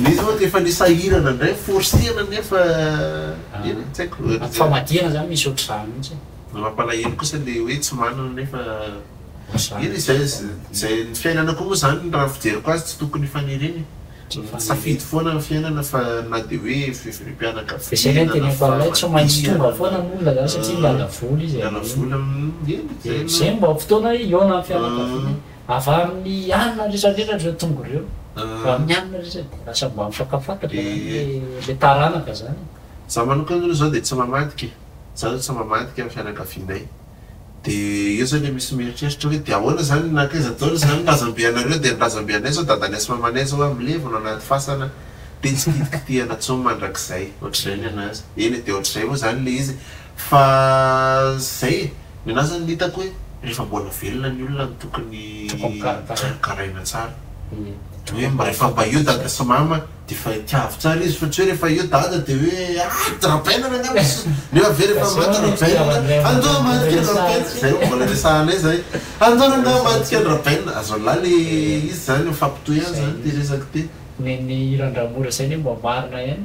nizy manko efa nisahirana indray forcena nefa iny tsy haiko famadihana zany misy ohatra zany mihitsy mampalahelo kosa le hoe tsy manana nefa iny zay ny fiainana koa moa zany raha fijeriko azy tsy tokony fanereny safidy foana ny fiainana fa na de hoe fivorim-pianakaviana zay ny teneko alay tsy maintsy tonga foana n'olona zany satria miala vola izy zay mba fotoana iona amin'ny fianakaviana avy amin'ny anina rehetrarehetra reo tonga ireo fa amin'ny anina rehetra de lasa mba mifakafantatra le taranaka zany za manokana aloha zao de tsy mamadika za zao tsy mamadika amin'ny fianakavianay de eo zany le misy mieritreritra hoe de ahoana zany nakaiza taona zany razambe anareo de nyrazambe anay zao dadanay sy mamanay zao amilevona anaty fasana de tsy kitikitiana tsony mandrakizay ohatr'izay ny anazy eny de ohatr'izay moa zany le izy fa zay ny anazy zany hitako hoe rehefa mbola velona ny olona ny tokony karaina tsara hoe mba rehefa mba io dada sy mama de fa tiavo tsara izy fa tsy hoe rehefa io dada de hoe rapainana nga nefa ve rehefa maty rapainana andao madika rapaina zay mbola resahanay zay andao nga madika ny rapaina azo lahy le izy zany mifampitoy any zany de resaky ty neny irandramora zay ny mba marina ihany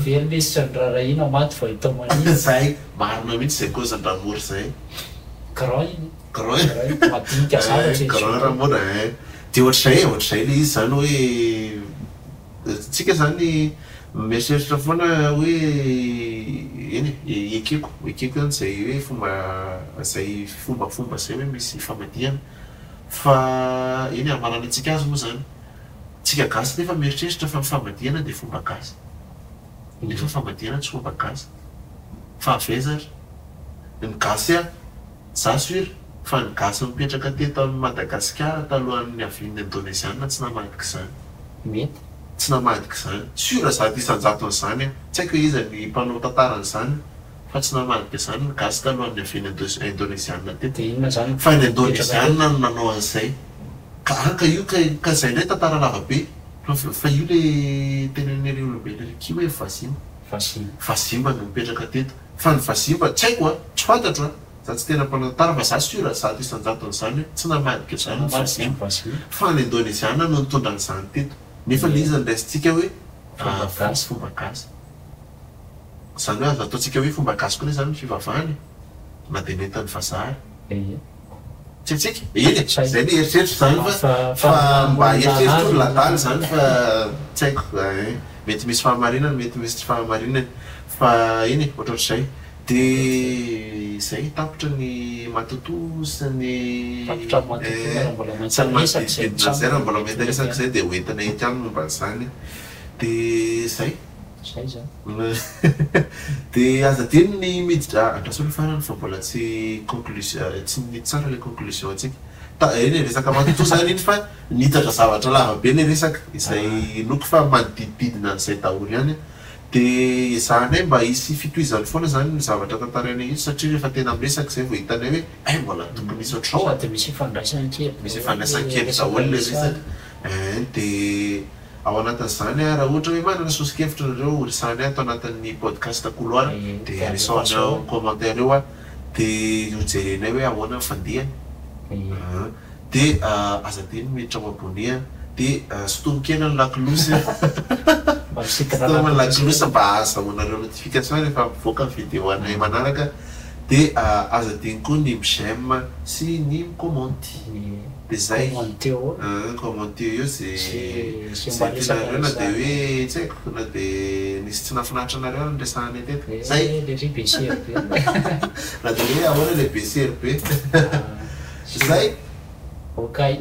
very lesitra ny rarahina maty vao hitao maniny zay marina mihitsy zay koa zandramora zay cran iny cran madinika zavatra cran ramora de ohatrzay le izy zany hoe tsika zany mieritreritra foana hoe eny ekeko zany zay hoe fombafomba zay hoe misy famadihana fa eny amarana atsika azy moa zany tsika gasy nefa mieritreritra fa mifamadihana de fomba gasy nefa famadihana tsy fomba gasy fa avezary ny gasy a zasoira fa ny gasy mipetraka teto amin'ny Madagasikara talohan'ny avin'ny Indonésiana tsy namadika zany mety tsy namadika zany sura zato isan-jato an'izany tsy haiko hoe iza ny mpanao tantaran'izany fa tsy namadika zany ny gasy talohan'ny avin'ny Indonésiana teto fa ny Indonésiana no nanao an'izay ka anka io ka zay ndray tantara lavabe fa io le tenen'ireo olombelona raiky hoe vasimba no mipetraka teto fa ny vasimba tsy haiko a tsy fantatro a za tsy tena mpanatara fa za sura zato isan-jato an'izany tsy namadika zany vasimba fa ny Indonésiana no nitondra an'izany teto nefa le izy ndraisitsika hoe fomba gasy zany hoe azo ataontsika hoe fomba gasy koa ne zany fivavahany na de nentan'ny vazahary tsy atsika eny zay le eritreritro zany fa mba eritreritro olo lataly zany fa tsy haiko mety misy fahamarinany mety misy tsy fahamarinany fa eny ohatrohatr'izay de zay tapitra ny matoto sy ny zay raha mbola mety resaky zay de hoentina ety any momba n'izany de zay de aza dino ny miditra andraso le farany fa mbola tsy conclusion tsy nity tsara le conclusion atsika eny resaka matoto zany iny fa nitatra zavatra lavabe le resaka izay noko fa manodidididina an'izay daholo ihany de zahanay mba hisy fitohizany foana zany ny zavatra tantarainay io satria rehefa tena miresaka zay vao hitanay hoe mbola tokony misy ohatrao de misy ifandraisan-kely daholo le resaka de ao anatin'izany raha ohatra hoe manana sosikevitra nareo resahany atao anatin'ny podcast couloir de resahany ao commentaire eo a de hojerenay hoe ahoana ny fandehany de aza teny miditra ao abonné de sotomokena ny lakilosy sotomany lakilosy mba azahoanareo notification rehefa mivoaka ny vidéo anay manaraka de aza teny koa ny j'aime sy ny micommenty de zay commenté eo zay tianareo na de hoe tsy haiko na de nisy tsy nafinaritra anareo ny resahanay teto zay na de hoe ahoana le BCRP zay okay